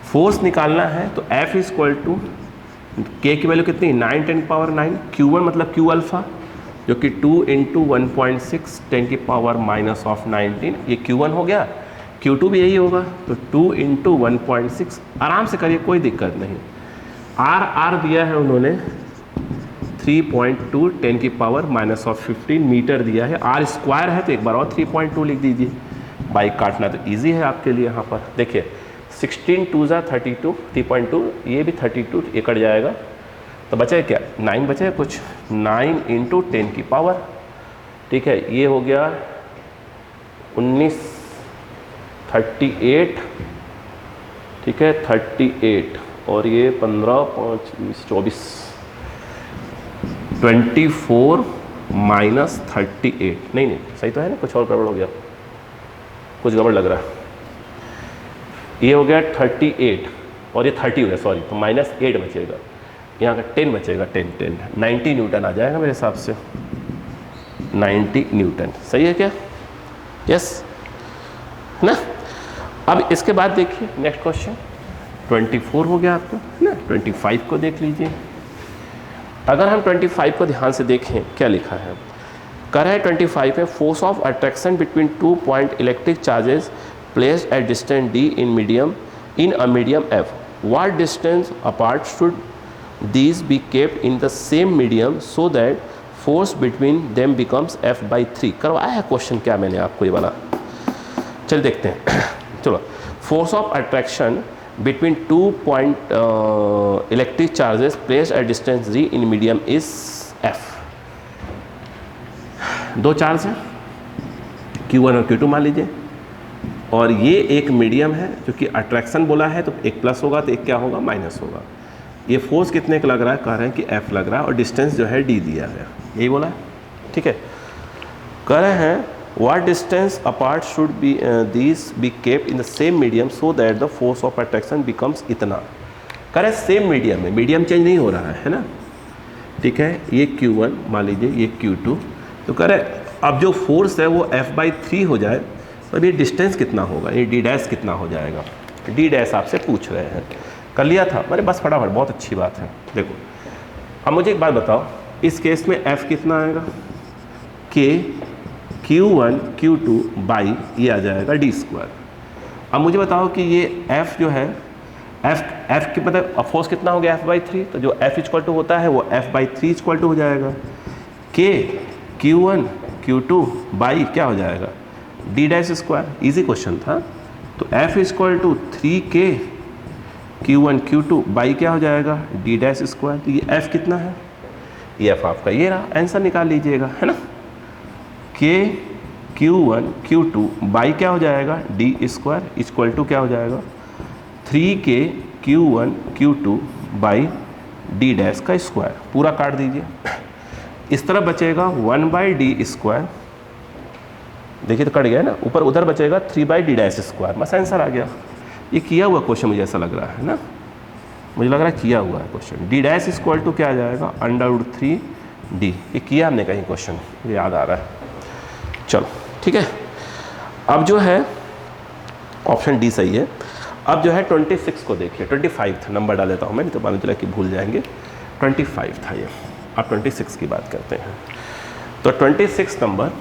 Speaker 1: फोर्स निकालना है तो F इज इक्वल टू के की वैल्यू कितनी 9 10 की पावर 9, Q1 मतलब Q अल्फा जो कि 2 इंटू 1.6 10 की पावर -19, ये Q1 हो गया, Q2 भी यही होगा, तो 2 इंटू 1.6, आराम से करिए कोई दिक्कत नहीं। R दिया है उन्होंने 3.2 10 की पावर -15 मीटर दिया है, R स्क्वायर है तो एक बार और 3.2 लिख दीजिए, बाइक काटना तो ईजी है आपके लिए। यहाँ पर देखिए 16 2 ज़ा 32, 3.2, ये भी 32 ये कट जाएगा, तो बचे क्या 9 बचे कुछ, 9 इंटू 10 की पावर, ठीक है, ये हो गया 19 38, ठीक है 38, और ये 15 5 20 24 24 -38, नहीं सही तो है ना, कुछ और गड़बड़ हो गया, कुछ गड़बड़ लग रहा है, ये हो गया 38 और ये 30 हो गया, सॉरी, तो -8 बचेगा, यहाँ का 10 बचेगा, 10 90 न्यूटन आ जाएगा मेरे हिसाब से, 90 न्यूटन, सही है क्या, यस ना। अब इसके बाद देखिए नेक्स्ट क्वेश्चन 24 हो गया आपको ना, 25 को देख लीजिए। अगर हम 25 को ध्यान से देखें क्या लिखा है, कह रहा है 25 है force of attraction between 2 point electric charges placed at distance d in a medium f. What distance apart should these be kept in the same medium so that force between them becomes F/3? करवाया है question क्या मैंने आपको ये वाला, चल देखते हैं। चलो, force of attraction between 2 point electric charges placed at distance d in medium is F। दो चार्ज हैं Q1 और Q2 मान लीजिए, और ये एक मीडियम है जो कि अट्रैक्शन बोला है, तो एक प्लस होगा तो एक क्या होगा माइनस होगा। ये फोर्स कितने का लग रहा है, कह रहे हैं कि F लग रहा है, और डिस्टेंस जो है D दिया है, यही बोला है, ठीक है। कह रहे हैं what distance apart should be these be kept in the same medium so that the force of attraction becomes इतना। कह रहे हैं सेम मीडियम में, मीडियम चेंज नहीं हो रहा है ना, ठीक है। ये Q1 मान लीजिए, ये Q2, तो कह रहे अब जो फोर्स है वो F/3 हो जाए, तो ये डिस्टेंस कितना होगा, ये D डैश कितना हो जाएगा, D डैश आपसे पूछ रहे हैं, कर लिया था मैंने, बस फटाफट, बहुत अच्छी बात है। देखो अब मुझे एक बात बताओ, इस केस में F कितना आएगा, K Q1 Q2 बाई ये आ जाएगा D²। अब मुझे बताओ कि ये F जो है, F की मतलब फोर्स कितना हो गया F/3, तो जो F इक्वल टू होता है वो F/3 इक्वल टू हो जाएगा, K Q1 Q2 बाई क्या हो जाएगा D², इजी क्वेश्चन था। तो F equal to 3K Q1 Q2 by क्या हो जाएगा D², तो ये F कितना है, ये F आपका ये रहा, आंसर निकाल लीजिएगा, है ना। K Q1 Q2 बाई क्या हो जाएगा D² इक्वल टू क्या हो जाएगा 3K Q1 Q2 by D², पूरा काट दीजिए, इस तरह बचेगा 1/D², देखिए तो कट गया ना, ऊपर उधर बचेगा 3/D², बस आंसर आ गया। ये किया हुआ क्वेश्चन मुझे ऐसा लग रहा है ना, मुझे लग रहा है किया हुआ है क्वेश्चन। D' इक्वल टू क्या आ जाएगा √3 डी, ये किया हमने कहीं क्वेश्चन, याद आ रहा है। चलो ठीक है, अब जो है ऑप्शन डी सही है। अब जो है 26 को देखिए, 25 था, नंबर डाल देता हूँ मैं, नहीं तो मालूम चला कि भूल जाएंगे। 25 था ये, अब 26 की बात करते हैं। तो 26 नंबर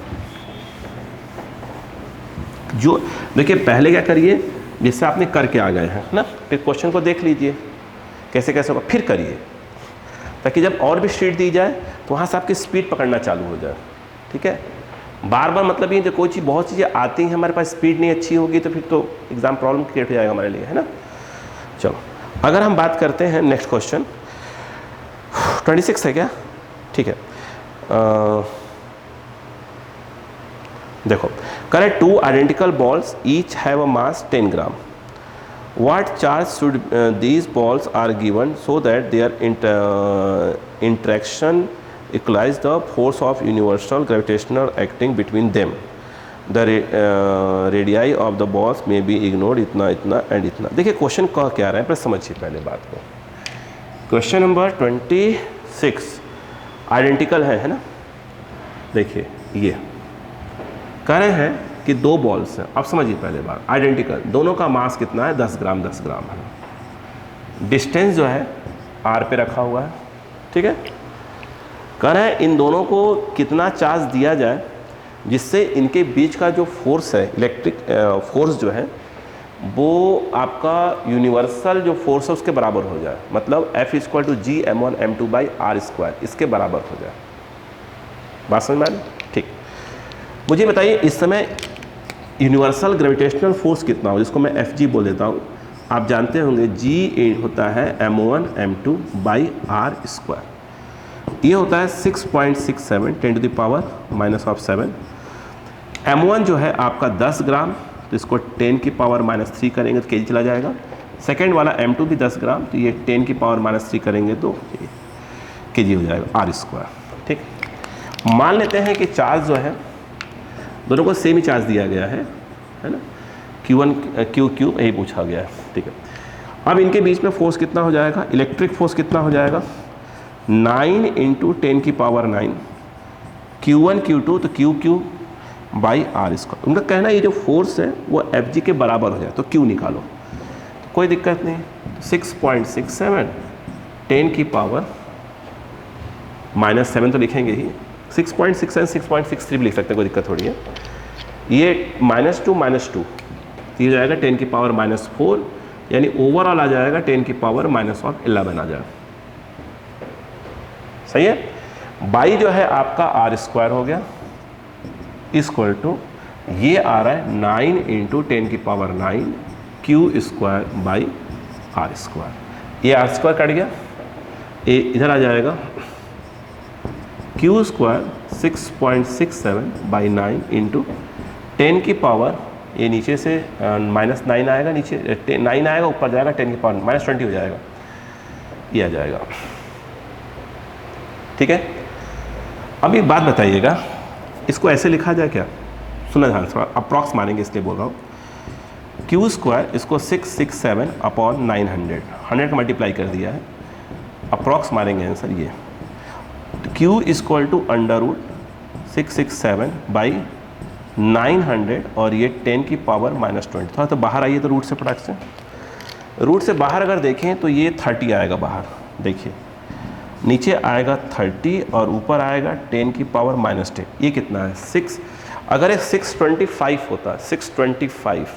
Speaker 1: जो देखिए, पहले क्या करिए, जिससे आपने करके आ गए हैं ना, फिर क्वेश्चन को देख लीजिए कैसे कैसे होगा, फिर करिए, ताकि जब और भी शीट दी जाए तो वहाँ से आपकी स्पीड पकड़ना चालू हो जाए। ठीक है, बार बार मतलब ये जो कोई चीज़, बहुत चीज़ें आती हैं हमारे पास, स्पीड नहीं अच्छी होगी तो फिर तो एग्ज़ाम प्रॉब्लम क्रिएट हो जाएगा हमारे लिए, है ना। चलो अगर हम बात करते हैं नेक्स्ट क्वेश्चन, 26 है क्या, ठीक है। देखो, correct 2 identical balls each have a mass 10 gram. What charge should these balls are given so that their interaction equalize the force of universal gravitational acting between them? The radii of the balls may be ignored, इतना इतना and इतना। देखिए question कह क्या रहा है, पर समझिए पहले बात को। क्वेश्चन नंबर 26 आइडेंटिकल है ना। देखिए ये कह रहे हैं कि 2 बॉल्स हैं, अब समझिए पहले बात, आइडेंटिकल, दोनों का मास कितना है, 10 ग्राम 10 ग्राम है। डिस्टेंस जो है r पे रखा हुआ है, ठीक है। कह रहे हैं इन दोनों को कितना चार्ज दिया जाए जिससे इनके बीच का जो फोर्स है, इलेक्ट्रिक फोर्स जो है, वो आपका यूनिवर्सल जो फोर्स है उसके बराबर हो जाए, मतलब F = G m1m2/r², इसके बराबर हो जाए। बात समझ में आ रही? ठीक, मुझे बताइए इस समय यूनिवर्सल ग्रेविटेशनल फोर्स कितना हो, जिसको मैं Fg बोल देता हूँ। आप जानते होंगे G होता है m1m2/r², ये होता है 6.67 10⁻⁻⁷। m1 जो है आपका 10 ग्राम, तो इसको 10⁻³ करेंगे तो kg चला जाएगा। सेकेंड वाला m2 भी 10 ग्राम, तो ये 10⁻³ करेंगे तो kg हो जाएगा r²। ठीक, मान लेते हैं कि चार्ज जो है दोनों को सेम ही चार्ज दिया गया है ना, Q1 Q यही पूछा गया है, ठीक है। अब इनके बीच में फोर्स कितना हो जाएगा, इलेक्ट्रिक फोर्स कितना हो जाएगा, 9 × 10⁻⁹ Q1 Q2 तो Q/r²। उनका कहना है ये जो फोर्स है वो Fg के बराबर हो जाए, तो Q निकालो, तो कोई दिक्कत नहीं। 6.67 10⁻⁻⁷ तो लिखेंगे ही, 6.67 6.63 भी लिख सकते हैं, कोई दिक्कत थोड़ी है। ये -2 -2 ये जाएगा 10⁻⁻⁴, यानी ओवरऑल आ जाएगा 10⁻⁻11 आ जाएगा। सही है। बाई जो है आपका r² हो गया, इक्वल टू ये आ रहा है 9 × 10⁹ Q²/r²। ये r² कट गया, ये इधर आ जाएगा Q² 6.67/9 × 10⁻, ये नीचे से -9 आएगा, नीचे 9 आएगा, ऊपर जाएगा 10⁻⁻20 हो जाएगा, ये आ जाएगा। ठीक है। अब एक बात बताइएगा, इसको ऐसे लिखा जाए क्या, सुना ध्यान, थोड़ा अप्रॉक्स मानेंगे इसलिए बोल रहा हूँ। Q² इसको 667/900, 100 का मल्टीप्लाई कर दिया है, अप्रॉक्स मारेंगे आंसर ये। Q = √667/900 और ये 10⁻⁻20। थोड़ा तो बाहर आइए तो रूट से फटाक से, रूट से बाहर अगर देखें तो ये 30 आएगा बाहर, देखिए नीचे आएगा 30 और ऊपर आएगा 10⁻⁻10। ये कितना है 6। अगर ये 625 होता, 625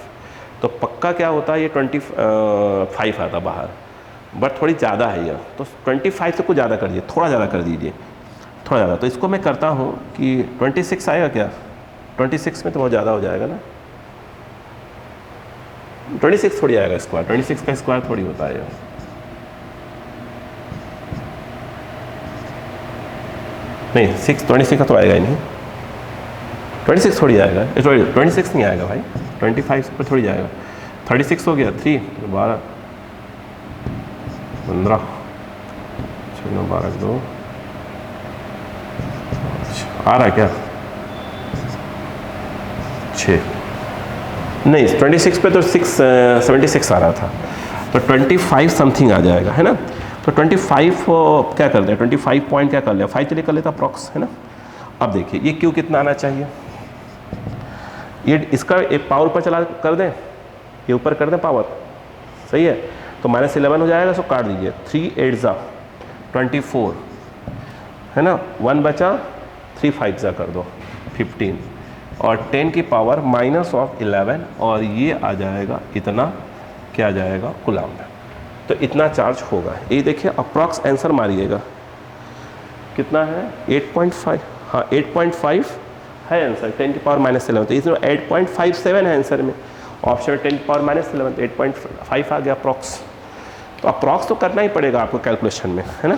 Speaker 1: तो पक्का क्या होता है, ये 25 आता बाहर, बट थोड़ी ज़्यादा है ये, तो 25 से कुछ ज़्यादा कर दीजिए, थोड़ा ज़्यादा कर दीजिए, थोड़ा ज़्यादा। तो इसको मैं करता हूँ कि 26 आएगा क्या, 26 में तो बहुत ज़्यादा हो जाएगा ना, 26 थोड़ी आएगा स्क्वायर, 26 का स्क्वायर थोड़ी होता है ये। नहीं 26 का तो आएगा ही नहीं, 26 थोड़ी आएगा, 26 नहीं आएगा भाई, 25 पर थोड़ी जाएगा। 36 हो गया, 3 12 15 6 9 12 2 आ रहा है क्या 6 नहीं, 26 पे तो 676 आ रहा था, तो 25 समथिंग आ जाएगा, है ना। तो 25 क्या कर दें, 25 पॉइंट क्या कर लें, 5 चलिए कर लेता अप्रॉक्स, है ना। अब देखिए ये क्यू कितना आना चाहिए, ये इसका एक पावर ऊपर चला कर दें, ये ऊपर कर दें पावर, सही है। तो -11 हो जाएगा, सो काट दीजिए, 3 8 जा 24, है ना, 1 बचा, 3 5 जा कर दो 15, और 10 की पावर -11, और ये आ जाएगा इतना, क्या आ जाएगा कूलम में। तो इतना चार्ज होगा। ये देखिए अप्रॉक्स आंसर मारिएगा, कितना है 8.5, हाँ 8.5 है आंसर, 10 की पावर -11, तो इसमें 8.57 है आंसर में, ऑप्शन 10 की पावर -11, तो 8.5 आ गया अप्रॉक्स। तो अप्रॉक्स तो करना ही पड़ेगा आपको कैलकुलेशन में, है ना।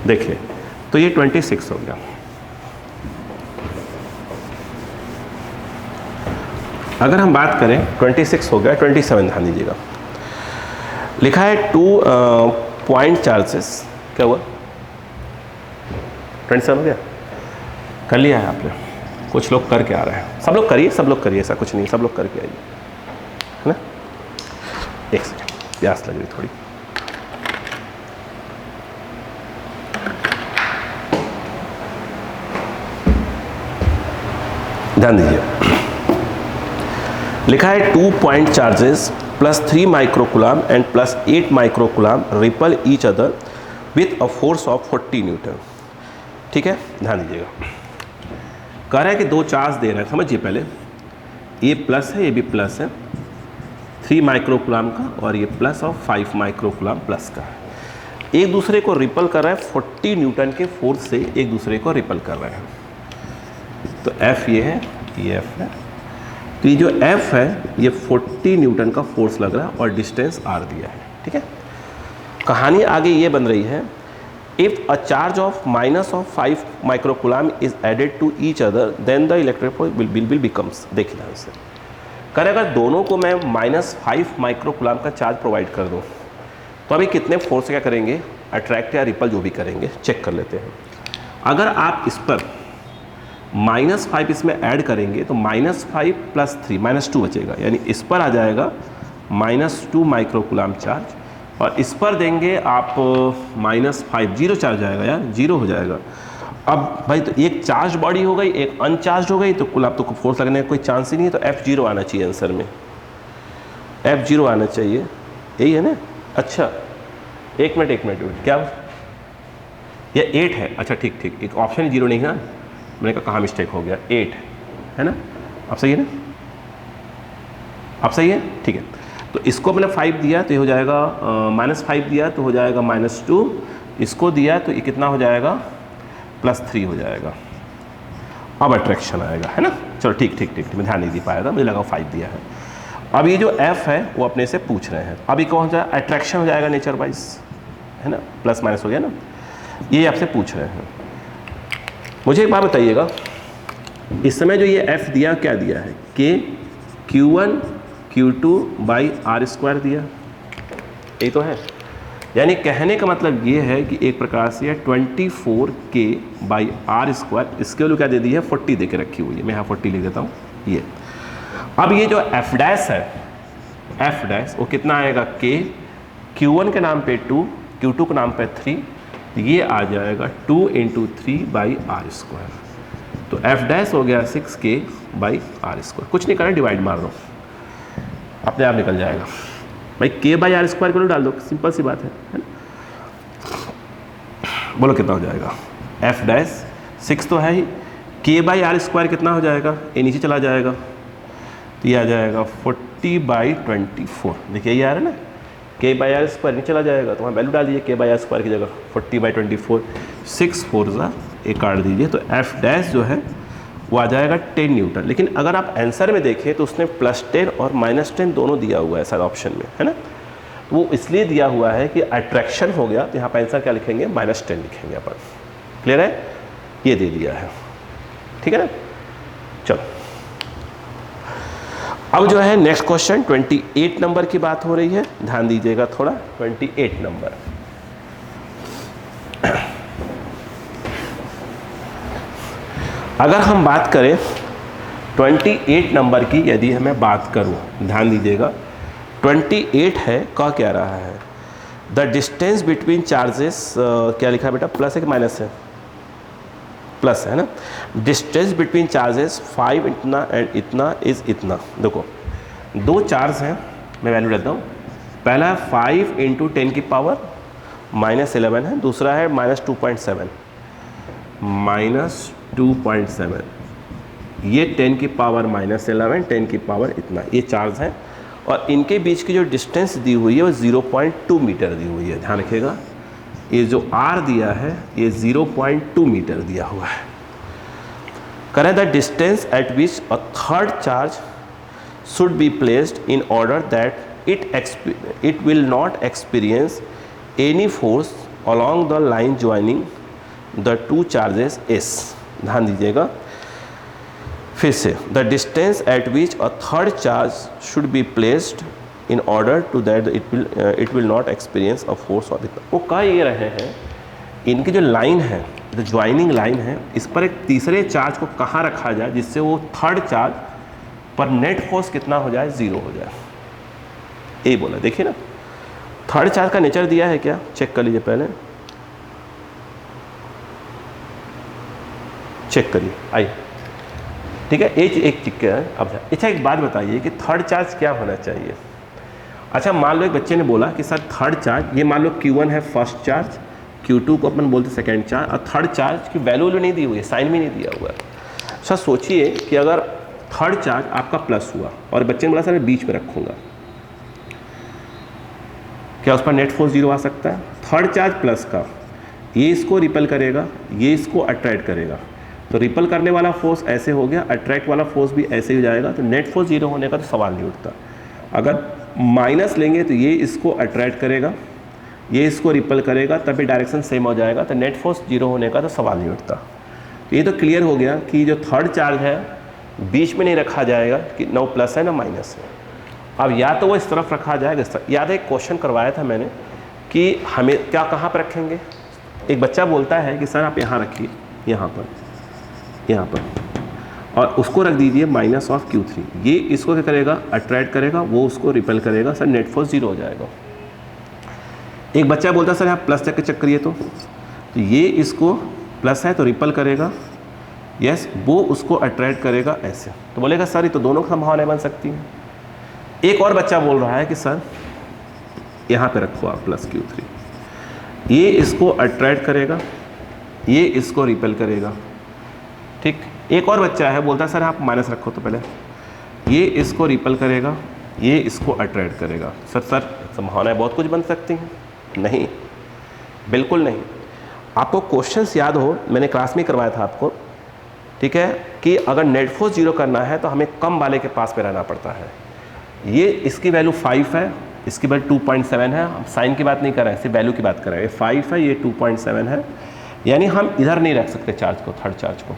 Speaker 1: देखिए तो ये 26 हो गया। अगर हम बात करें 26 हो गया, 27 ध्यान दीजिएगा, लिखा है 2 पॉइंट चार्जेस, क्या हुआ 27 हो गया, कर लिया है आपने, कुछ लोग करके आ रहे हैं, सब लोग करिए, सब लोग करिए, ऐसा कुछ नहीं, सब लोग करके आइए, है ना। एक सेकेंड, प्यास लग रही थोड़ी, ध्यान दीजिए, लिखा है 2 point charges +3 microcoulomb and +8 microcoulomb ripple each other with a force of 40 Newton. ठीक है, ध्यान दीजिएगा, कह रहा है कि 2 चार्ज दे रहे हैं, समझिए पहले, ये प्लस है, ये भी प्लस है, 3 माइक्रोकूलम का, और ये प्लस और 5 माइक्रोकूलम प्लस का, एक दूसरे को रिपल कर रहा है, 40 न्यूटन के फोर्स से एक दूसरे को रिपल कर रहे हैं। तो F ये है, ये F है, तो ये जो F है ये 40 न्यूटन का फोर्स लग रहा है, और डिस्टेंस R दिया है। ठीक है, कहानी आगे ये बन रही है, if a charge of -5 microcoulomb is added to each other then the electric force will becomes. देखिए ध्यान से, करें अगर दोनों को मैं -5 माइक्रोकूलम का चार्ज प्रोवाइड कर दूं, तो अभी कितने फोर्स क्या करेंगे, अट्रैक्ट या रिपल जो भी करेंगे, चेक कर लेते हैं। अगर आप इस पर -5 इसमें ऐड करेंगे तो -5 + 3 -2 बचेगा, यानी इस पर आ जाएगा -2 माइक्रोकूलम चार्ज, और इस पर देंगे आप -5, 0 चार्ज आएगा यार, 0 हो जाएगा। अब भाई तो एक चार्ज बॉडी हो गई, एक अनचार्ज हो गई, तो कुल आप तो फोर्स लगने का कोई चांस ही नहीं है, तो F0 आना चाहिए आंसर में, F0 आना चाहिए, यही है ना। अच्छा एक मिनट, क्या ये 8 है, अच्छा ठीक, एक ऑप्शन ही 0 नहीं है ना, मैंने कहा मिस्टेक हो गया, 8 है ना, अब सही है ना, अब सही है, ठीक है। तो इसको मैंने 5 दिया तो ये हो जाएगा -5 दिया तो हो जाएगा -2, इसको दिया तो ये कितना हो जाएगा +3 हो जाएगा। अब अट्रैक्शन आएगा, है ना, चलो ठीक, मैं ध्यान नहीं दे पाया था, मुझे लगा 5 दिया है। अब ये जो F है वो अपने से पूछ रहे हैं, अभी कौन सा अट्रैक्शन हो जाएगा नेचर वाइज, है ना, +- हो गया ना, ये आपसे पूछ रहे हैं। मुझे एक बात बताइएगा, इस समय जो ये F दिया क्या दिया है, K Q1 Q2/R² दिया, यही तो है। यानी कहने का मतलब ये है कि एक प्रकार से 24K/R², इसके वैल्यू क्या दे दी है, 40 दे के रखी हुई है, मैं यहाँ 40 लिख देता हूँ ये। अब ये जो F' है, F' वो कितना आएगा, K Q1 के नाम पे 2, Q2 के नाम पे 3, ये आ जाएगा 2 × 3/R², तो F' हो गया 6K/R², कुछ नहीं करना, डिवाइड मार दो, अपने आप निकल जाएगा भाई, K/R² को डाल दो, सिंपल सी बात है ना। बोलो कितना हो जाएगा, F' 6 तो है ही, K/R² कितना हो जाएगा, ये नीचे चला जाएगा, तो ये आ जाएगा 40/24, देखिए ये आ रहा है ना, K/R² नहीं चला जाएगा, तो वहाँ वैल्यू डाल दीजिए K/R² की जगह 40/24, 6 4 एक काट दीजिए, तो F' जो है वो आ जाएगा 10 न्यूटन। लेकिन अगर आप आंसर में देखें तो उसने +10 और -10 दोनों दिया हुआ है शायद ऑप्शन में, है ना, तो वो इसलिए दिया हुआ है कि अट्रैक्शन हो गया, तो यहाँ पर आंसर क्या लिखेंगे, -10 लिखेंगे अपन, क्लियर है, ये दे दिया है, ठीक है ना। चलो अब जो है नेक्स्ट क्वेश्चन 28 नंबर की बात हो रही है, ध्यान दीजिएगा थोड़ा, 28 नंबर। अगर हम बात करें 28 नंबर की, यदि मैं बात करूं, ध्यान दीजिएगा, 28 है, कह क्या रहा है, द डिस्टेंस बिटवीन चार्जेस, क्या लिखा है बेटा, प्लस है कि माइनस है, प्लस है ना, डिस्टेंस बिटवीन चार्जेस 5 इतना एंड इतना इज इतना। देखो दो चार्ज हैं, मैं वैल्यू लेता हूँ, पहला है 5 इंटू 10 की पावर -11 है, दूसरा है -2.7, -2.7, ये 10 की पावर -11, 10 की पावर इतना, ये चार्ज है और इनके बीच की जो डिस्टेंस दी हुई है वो 0.2 मीटर दी हुई है। ध्यान रखिएगा, ये जो R दिया है ये 0.2 मीटर दिया हुआ है। करें the distance at which a third charge should be placed in order that it will not experience any force along the line joining the two charges S। ध्यान दीजिएगा फिर से, the distance at which a third charge should be placed in order to that it will not experience a force of it। वो कह ये रहे हैं इनकी जो लाइन है, जो ज्वाइनिंग लाइन है, इस पर एक तीसरे चार्ज को कहाँ रखा जाए जिससे वो थर्ड चार्ज पर नेट फोर्स कितना हो जाए, 0 हो जाए। ये बोला, देखिए ना, थर्ड चार्ज का नेचर दिया है क्या, चेक कर लीजिए पहले, चेक करिए, आइए, ठीक है, एक चिक्के है। अब अच्छा एक बात बताइए कि थर्ड चार्ज क्या होना चाहिए। अच्छा मान लो एक बच्चे ने बोला कि सर थर्ड चार्ज, ये मान लो Q1 है फर्स्ट चार्ज, Q2 को अपन बोलते सेकेंड चार्ज, और थर्ड चार्ज की वैल्यू नहीं दी हुई है, साइन भी नहीं दिया हुआ है। सर सोचिए कि अगर थर्ड चार्ज आपका प्लस हुआ और बच्चे ने बोला सर मैं बीच में रखूँगा, क्या उस पर नेट फोर्स 0 आ सकता है। थर्ड चार्ज प्लस का, ये इसको रिपल करेगा, ये इसको अट्रैक्ट करेगा, तो रिपल करने वाला फोर्स ऐसे हो गया, अट्रैक्ट वाला फोर्स भी ऐसे ही जाएगा, तो नेट फोर्स 0 होने का तो सवाल नहीं उठता। अगर माइनस लेंगे तो ये इसको अट्रैक्ट करेगा, ये इसको रिपल करेगा, तभी डायरेक्शन सेम हो जाएगा, तो नेट फोर्स 0 होने का तो सवाल नहीं उठता। तो ये तो क्लियर हो गया कि जो थर्ड चार्ज है बीच में नहीं रखा जाएगा कि ना प्लस है ना माइनस है। अब या तो वो इस तरफ रखा जाएगा, इस तरफ। याद है एक क्वेश्चन करवाया था मैंने कि हमें क्या कहाँ पर रखेंगे। एक बच्चा बोलता है कि सर आप यहाँ रखिए, यहाँ पर, और उसको रख दीजिए -Q3। ये इसको क्या करेगा, अट्रैक्ट करेगा, वो उसको रिपेल करेगा, सर नेट फोर्स 0 हो जाएगा। एक बच्चा बोलता है सर आप प्लस चेक करिए, तो ये इसको प्लस है तो रिपल करेगा, यस, वो उसको अट्रैक्ट करेगा ऐसे, तो बोलेगा सर ये तो दोनों संभावनाएं बन सकती हैं। एक और बच्चा बोल रहा है कि सर यहाँ पे रखो आप +Q3, ये इसको अट्रैक्ट करेगा, ये इसको रिपेल करेगा, ठीक। एक और बच्चा है बोलता है सर आप माइनस रखो, तो पहले ये इसको रिपेल करेगा, ये इसको अट्रैक्ट करेगा। सर संभावनाएं बहुत कुछ बन सकती हैं। नहीं, बिल्कुल नहीं। आपको क्वेश्चंस याद हो, मैंने क्लास में करवाया था आपको, ठीक है, कि अगर नेट फोर्स 0 करना है तो हमें कम वाले के पास में रहना पड़ता है। ये इसकी वैल्यू 5 है, इसकी वैल्यू 2.7 है, हम साइन की बात नहीं कर रहे हैं, सिर्फ वैल्यू की बात कर रहे हैं। ये 5 है, ये 2.7 है, यानी हम इधर नहीं रख सकते चार्ज को, थर्ड चार्ज को,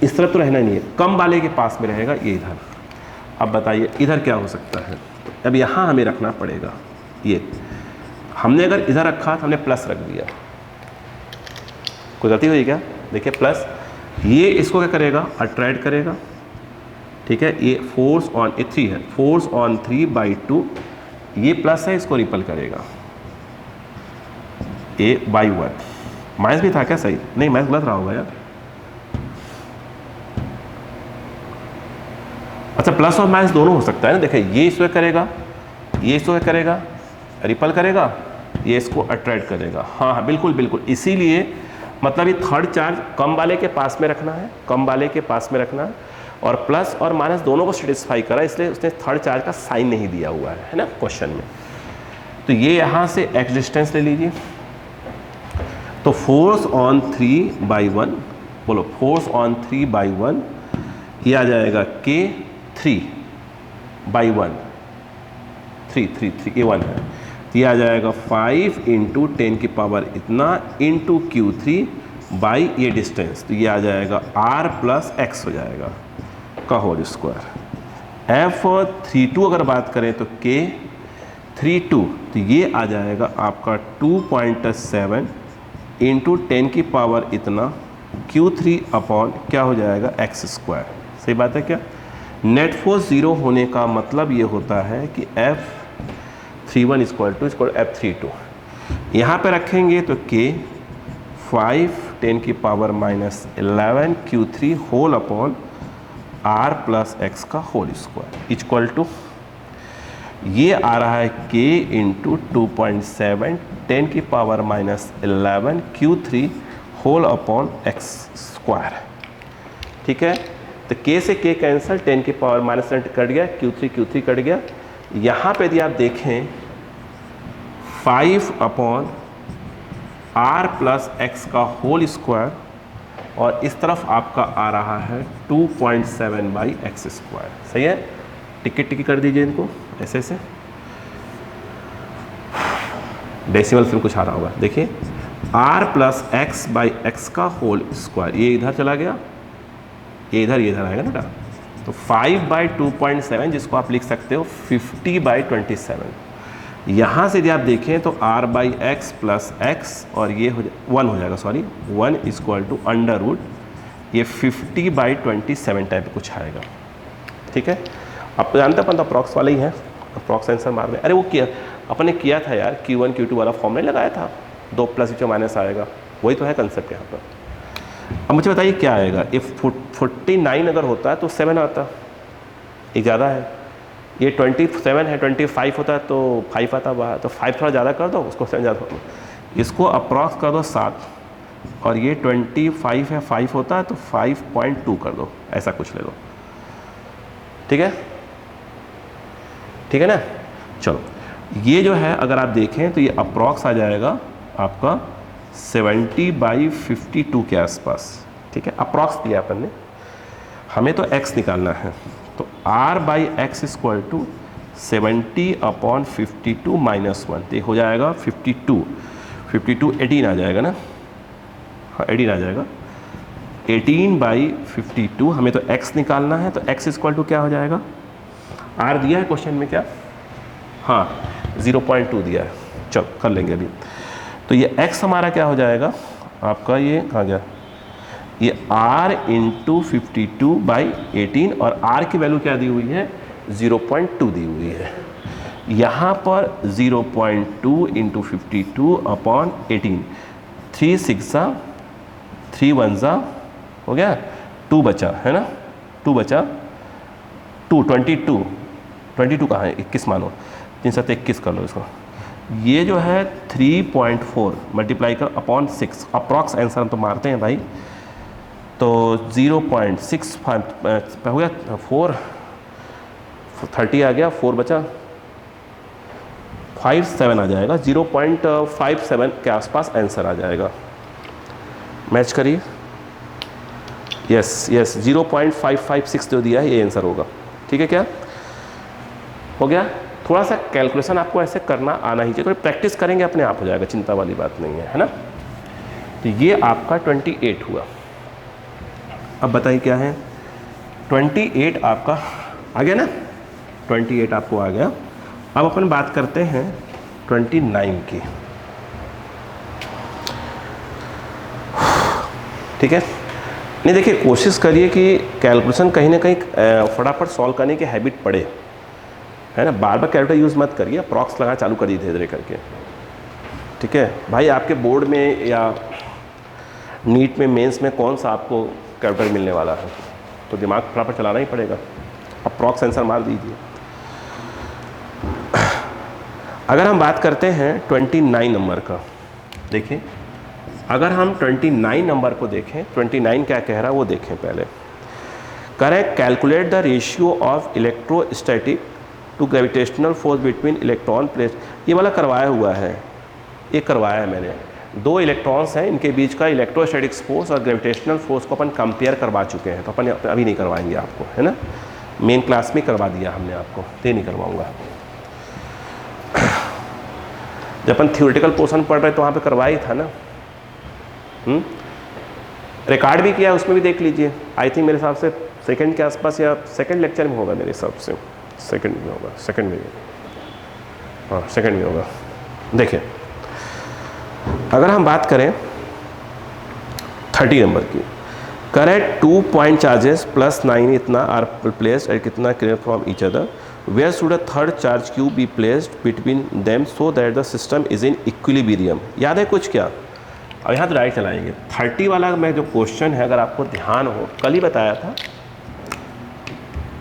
Speaker 1: इस तरफ तो रहना नहीं है, कम वाले के पास में रहेगा, ये इधर। अब बताइए इधर क्या हो सकता है। अब यहाँ हमें रखना पड़ेगा, ये हमने अगर इधर रखा तो हमने प्लस रख दिया, कोई गलती हुई क्या। देखिए प्लस, ये इसको क्या करेगा, अट्रैक्ट करेगा, ठीक है, ये फोर्स ऑन 3 है, फोर्स ऑन 3/2, ये प्लस है, इसको रिपल करेगा, ये बाई 1। माइनस भी था क्या, सही नहीं, माइनस गलत रहा होगा यार। अच्छा प्लस और माइनस दोनों हो सकता है ना। देखिए ये इसको करेगा, ये इसको करेगा, रिपल करेगा, ये इसको अट्रैक्ट करेगा। हाँ बिल्कुल बिल्कुल, इसीलिए मतलब ये थर्ड चार्ज कम वाले के पास में रखना है, कम वाले के पास में रखना है, और प्लस और माइनस दोनों को सेटिस्फाई करा, इसलिए उसने थर्ड चार्ज का साइन नहीं दिया हुआ है ना क्वेश्चन में। तो ये यहाँ से एक्स डिस्टेंस ले लीजिए, तो फोर्स ऑन 3/1, बोलो फोर्स ऑन 3/1, ये आ जाएगा K 3/1, 3 ये 1 है, ये आ जाएगा 5 × 10 की पावर इतना इंटू Q3 बाई ये डिस्टेंस, तो ये आ जाएगा R + X हो जाएगा का होल स्क्वायर। F32 अगर बात करें तो K32, तो ये आ जाएगा आपका 2.7 × 10 की पावर इतना Q3 अपॉन क्या हो जाएगा x²। सही बात है क्या। नेट फोर्स 0 होने का मतलब ये होता है कि F 31 इक्वल टू F32। यहाँ पे रखेंगे तो K 5 10 की power -11 Q3 whole upon R plus x का होल स्क्वायर इक्वल टू, ये आ रहा है K इंटू 2.7 10 की power -11 Q3 whole upon x square. ठीक है, तो K से K कैंसिल, 10 की पावर -10 कट गया, Q3 कट गया। यहाँ पे यदि आप देखें 5 अपॉन R प्लस एक्स का होल स्क्वायर, और इस तरफ आपका आ रहा है 2.7 बाई एक्स स्क्वायर। सही है, टिकी कर दीजिए इनको ऐसे से, डेसिमल फिर कुछ आ रहा होगा। देखिए R plus x by x का होल स्क्वायर, ये इधर चला गया, ये इधर आएगा ना। तो 5 बाई 2.7 जिसको आप लिख सकते हो 50 बाई 27। यहाँ से यदि आप देखें तो R by x plus x और ये 1 हो जाएगा, sorry 1 equal to under root ये 50 बाई 27 टाइप कुछ आएगा। ठीक है, आप जानते अपन तो अप्रॉक्स वाला ही है, अप्रॉक्स आंसर मार रहे। अरे वो किया अपन ने किया था यार, Q1 Q2 वाला फॉर्म नहीं लगाया था, 2 प्लस नीचे माइनस आएगा, वही तो है कंसेप्ट यहाँ पर। अब मुझे बताइए क्या आएगा, इफ 49 अगर होता है तो 7 आता, एक ज़्यादा है। ये 27 है, 25 होता है तो 5 आता बाहर, तो 5 थोड़ा ज़्यादा कर दो, उसको 7 ज़्यादा, इसको अप्रॉक्स कर दो 7, और ये 25 है, 5 होता है तो 5.2 कर दो, ऐसा कुछ ले लो। ठीक है, ठीक है ना। चलो ये जो है अगर आप देखें तो ये अप्रॉक्स आ जाएगा आपका 70 बाई 52 के आसपास। ठीक है, अप्रॉक्स दिया अपन ने, हमें तो x निकालना है, तो r by x equal to 70 upon 52 minus 1, तो हो जाएगा 52 18 आ जाएगा ना, हाँ 18 आ जाएगा। 18 बाई 52, हमें तो x निकालना है, तो x इक्वल टू क्या हो जाएगा, r दिया है क्वेश्चन में क्या, हाँ 0.2 दिया है। चलो कर लेंगे अभी। तो ये x हमारा क्या हो जाएगा आपका, ये कहाँ गया, ये r इंटू 52 बाई 18, और r की वैल्यू क्या दी हुई है 0.2 दी हुई है। यहाँ पर 0.2 इंटू 52 अपॉन 18, 3 6 3 1 हो गया, 2 बचा है ना, 2 बचा, 22 कहाँ है, 21 मानो, 3 7 21 कर लो इसको। ये जो है 3.4 मल्टीप्लाई कर अपॉन 6, अप्रॉक्स आंसर हम तो मारते हैं भाई, तो 0.65 हो गया, 4 30 आ गया, 4 बचा, 57 आ जाएगा, 0.57 के आसपास आंसर आ जाएगा। मैच करिए, यस 0.556 जो दिया है ये आंसर होगा। ठीक है, क्या हो गया। थोड़ा सा कैलकुलेशन आपको ऐसे करना आना ही चाहिए, थोड़ी प्रैक्टिस करेंगे अपने आप हो जाएगा, चिंता वाली बात नहीं है ना। तो ये आपका 28 हुआ। अब बताइए क्या है, 28 आपका आ गया ना, 28 आपको आ गया। अब अपन बात करते हैं 29 की। ठीक है, नहीं देखिए कोशिश करिए कि कैलकुलेशन कहीं ना कहीं फटाफट सॉल्व करने की हैबिट पड़े, है ना। बार बार कैलकुलेटर यूज़ मत करिए, अप्रॉक्स लगाना चालू करिए धीरे धीरे करके। ठीक है भाई, आपके बोर्ड में या नीट में मेंस में कौन सा आपको कैलकुलेटर मिलने वाला है, तो दिमाग फटाफट चलाना ही पड़ेगा, अप्रॉक्स आंसर मार दीजिए। अगर हम बात करते हैं 29 नंबर का, देखिए अगर हम 29 नंबर को देखें, 29 क्या कह रहा है वो देखें पहले। करें calculate the ratio of electrostatic to gravitational force between electron plate. ये वाला करवाया हुआ है, ये करवाया है मैंने, 2 इलेक्ट्रॉन्स हैं, इनके बीच का इलेक्ट्रोस्टैटिक फोर्स और ग्रेविटेशनल फोर्स को अपन कंपेयर करवा चुके हैं, तो अपन अभी नहीं करवाएंगे आपको, है ना। मेन क्लास में करवा दिया हमने आपको, ये नहीं करवाऊंगा। जब अपन थियोरेटिकल पोर्शन पढ़ रहे तो वहाँ पे करवाया ही था ना, रिकॉर्ड भी किया, उसमें भी देख लीजिए। आई थिंक मेरे हिसाब से सेकंड के आसपास या सेकंड लेक्चर में होगा मेरे हिसाब से, सेकंड में होगा, सेकंड में, हाँ सेकंड में होगा। देखिए अगर हम बात करें 30 नंबर की, करें 2 पॉइंट चार्जेस +9 इतना आर प्लेस्ड एट कितना clear from each other where should a third charge Q be placed between them so that the system is in equilibrium. याद है कुछ क्या? अब यहाँ तो डायरेक्ट चलाएंगे। 30 वाला मैं जो क्वेश्चन है, अगर आपको ध्यान हो, कल ही बताया था,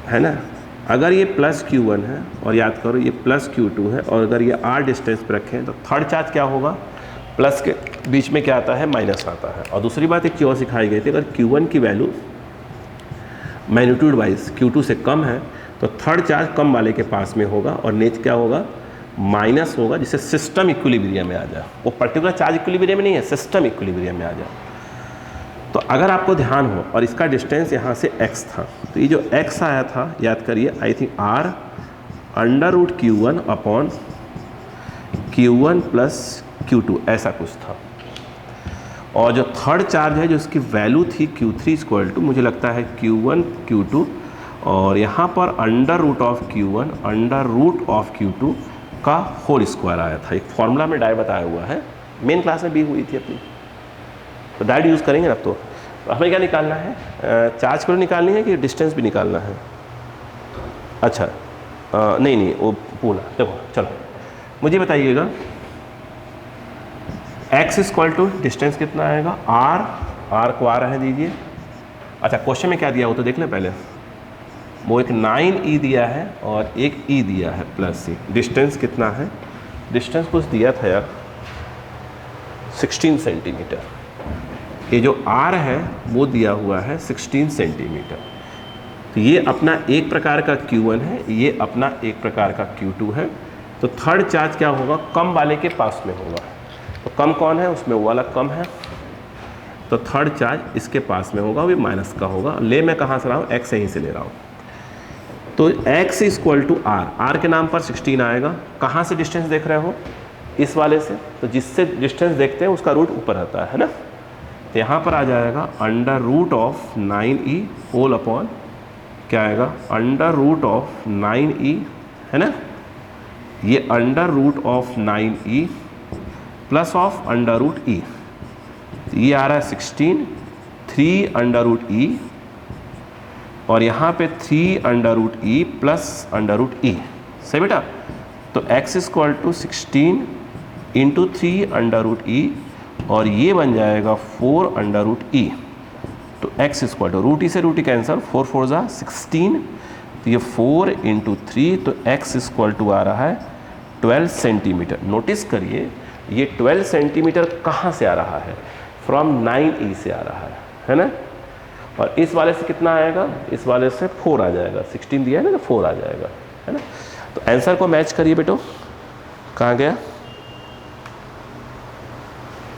Speaker 1: है ना। अगर ये प्लस Q1 है और याद करो ये प्लस Q2 है, और अगर ये R डिस्टेंस पर रखें तो थर्ड चार्ज क्या होगा? प्लस के बीच में क्या आता है? माइनस आता है। और दूसरी बात एक चीज़ और सिखाई गई थी, अगर Q1 की वैल्यू मैग्नीट्यूड वाइज Q2 से कम है तो थर्ड चार्ज कम वाले के पास में होगा और नेच क्या होगा? माइनस होगा, जिससे सिस्टम इक्विलिब्रियम में आ जाए। वो पर्टिकुलर चार्ज इक्विलिब्रियम में नहीं है, सिस्टम इक्विलिब्रियम में आ जाए। तो अगर आपको ध्यान हो और इसका डिस्टेंस यहाँ से x था, तो ये जो x आया था, याद करिए, I think r under root Q1 upon Q1 plus Q2 ऐसा कुछ था। और जो थर्ड चार्ज है, जो इसकी वैल्यू थी Q3 इक्वल टू, मुझे लगता है Q1 Q2, और यहाँ पर under root of Q1 under root of Q2 का होल स्क्वायर आया था। एक फॉर्मूला में डायरेक्ट बताया हुआ है, मेन क्लास में भी हुई थी अपनी, तो डायरेक्ट यूज़ करेंगे ना। तो हमें क्या निकालना है? चार्ज को निकालनी है कि डिस्टेंस भी निकालना है? अच्छा, नहीं वो पूरा देखो, चलो मुझे बताइएगा, x इक्वल टू डिस्टेंस कितना आएगा? r को आ रहने दीजिए। अच्छा, क्वेश्चन में क्या दिया हो तो देख लें पहले। वो एक 9e दिया है और एक e दिया है प्लस c। डिस्टेंस कितना है? डिस्टेंस कुछ दिया था यार, 16 सेंटीमीटर। ये जो r है वो दिया हुआ है 16 सेंटीमीटर। तो ये अपना एक प्रकार का Q1 है, ये अपना एक प्रकार का Q2 है। तो थर्ड चार्ज क्या होगा? कम वाले के पास में होगा। तो कम कौन है? उसमें वो वाला कम है, तो थर्ड चार्ज इसके पास में होगा, वो माइनस का होगा। ले मैं कहाँ से रहा हूँ? x यहीं से ले रहा हूँ। तो x इक्वल टू r के नाम पर 16 आएगा। कहाँ से डिस्टेंस देख रहे हो? इस वाले से। तो जिससे डिस्टेंस देखते हैं उसका रूट ऊपर आता है ना। तो यहाँ पर आ जाएगा under root of 9e whole upon क्या आएगा? अंडर रूट ऑफ 9e, है ना। ये under root of 9e plus of under root e, ये आ रहा है 16, 3 अंडर रूट e, और यहाँ पे 3 under root e plus under root e। सही बेटा? तो x equal to 16 into 3 under root e, और ये बन जाएगा 4 अंडर रूट e। तो x equal to root E से रूट ई कैंसर, 4 4 जा 16, तो ये 4 इंटू 3, तो x इक्वल टू आ रहा है 12 सेंटीमीटर। नोटिस करिए ये 12 सेंटीमीटर कहाँ से आ रहा है? फ्रॉम 9e से आ रहा है ना। और इस वाले से कितना आएगा? इस वाले से 4 आ जाएगा, 16 दिया है ना, तो 4 आ जाएगा, है ना। तो आंसर को मैच करिए बेटो, कहाँ गया?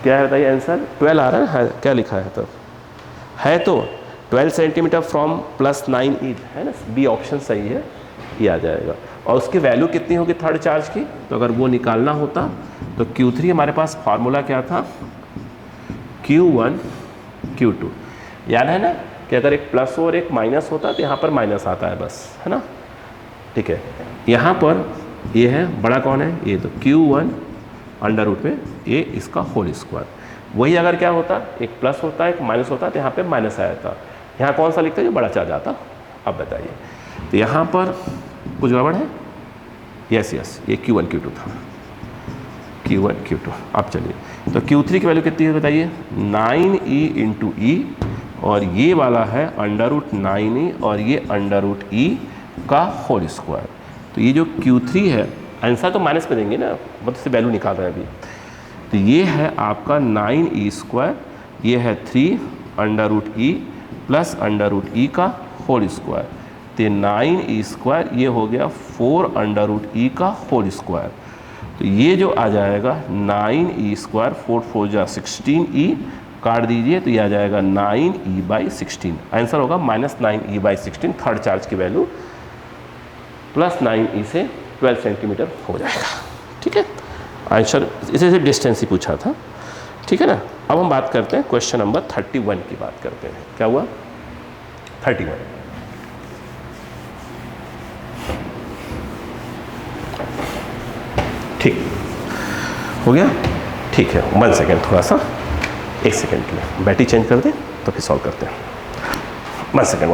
Speaker 1: क्या है बताइए आंसर? 12 आ रहा है, क्या लिखा है? तो है तो 12 सेंटीमीटर फ्रॉम प्लस 9e, है ना। बी ऑप्शन सही है, ये आ जाएगा। और उसकी वैल्यू कितनी होगी थर्ड चार्ज की? तो अगर वो निकालना होता तो Q3 हमारे पास फार्मूला क्या था? Q1 Q2, याद है ना कि अगर एक प्लस और एक माइनस होता तो यहाँ पर माइनस आता है बस, है ना। ठीक है, यहाँ पर ये है बड़ा कौन है? ये तो Q1 अंडर रूट में ये इसका होल स्क्वायर। वही अगर क्या होता, एक प्लस होता है एक माइनस होता है, तो यहाँ पे माइनस आया था। यहाँ कौन सा लिखता है जो बड़ा चार्ज आता? अब बताइए। तो यहाँ पर कुछ गड़बड़ है? यस यस, ये Q1 Q2 था, Q1 Q2। अब चलिए, तो Q3 की वैल्यू कितनी है बताइए? 9e इंटू ई, और ये वाला है अंडर रूट 9e, और ये अंडर रूट ई का होल स्क्वायर। तो ये जो Q3 है, आंसर तो माइनस में देंगे ना, मतलब से वैल्यू निकाल रहे हैं अभी। तो ये है आपका 9e स्क्वायर, ये है 3 under root e plus under root e का होल स्क्वायर। तो 9e स्क्वायर ये हो गया 4 अंडर रूट ई का होल स्क्वायर। तो ये जो आ जाएगा 9e स्क्वायर, 4 4 जा 16e, काट दीजिए तो ये आ जाएगा 9e/16। आंसर होगा -9e/16। थर्ड चार्ज की वैल्यू प्लस 9e से 12 सेंटीमीटर हो जाएगा। ठीक है, आंसर इसे सिर्फ डिस्टेंस ही पूछा था, ठीक है ना। अब हम बात करते हैं क्वेश्चन नंबर 31 की बात करते हैं। क्या हुआ? 31 ठीक हो गया? ठीक है, 1 सेकेंड, थोड़ा सा 1 सेकेंड के लिए बैटरी चेंज कर दें तो फिर सॉल्व करते हैं। 1 सेकेंड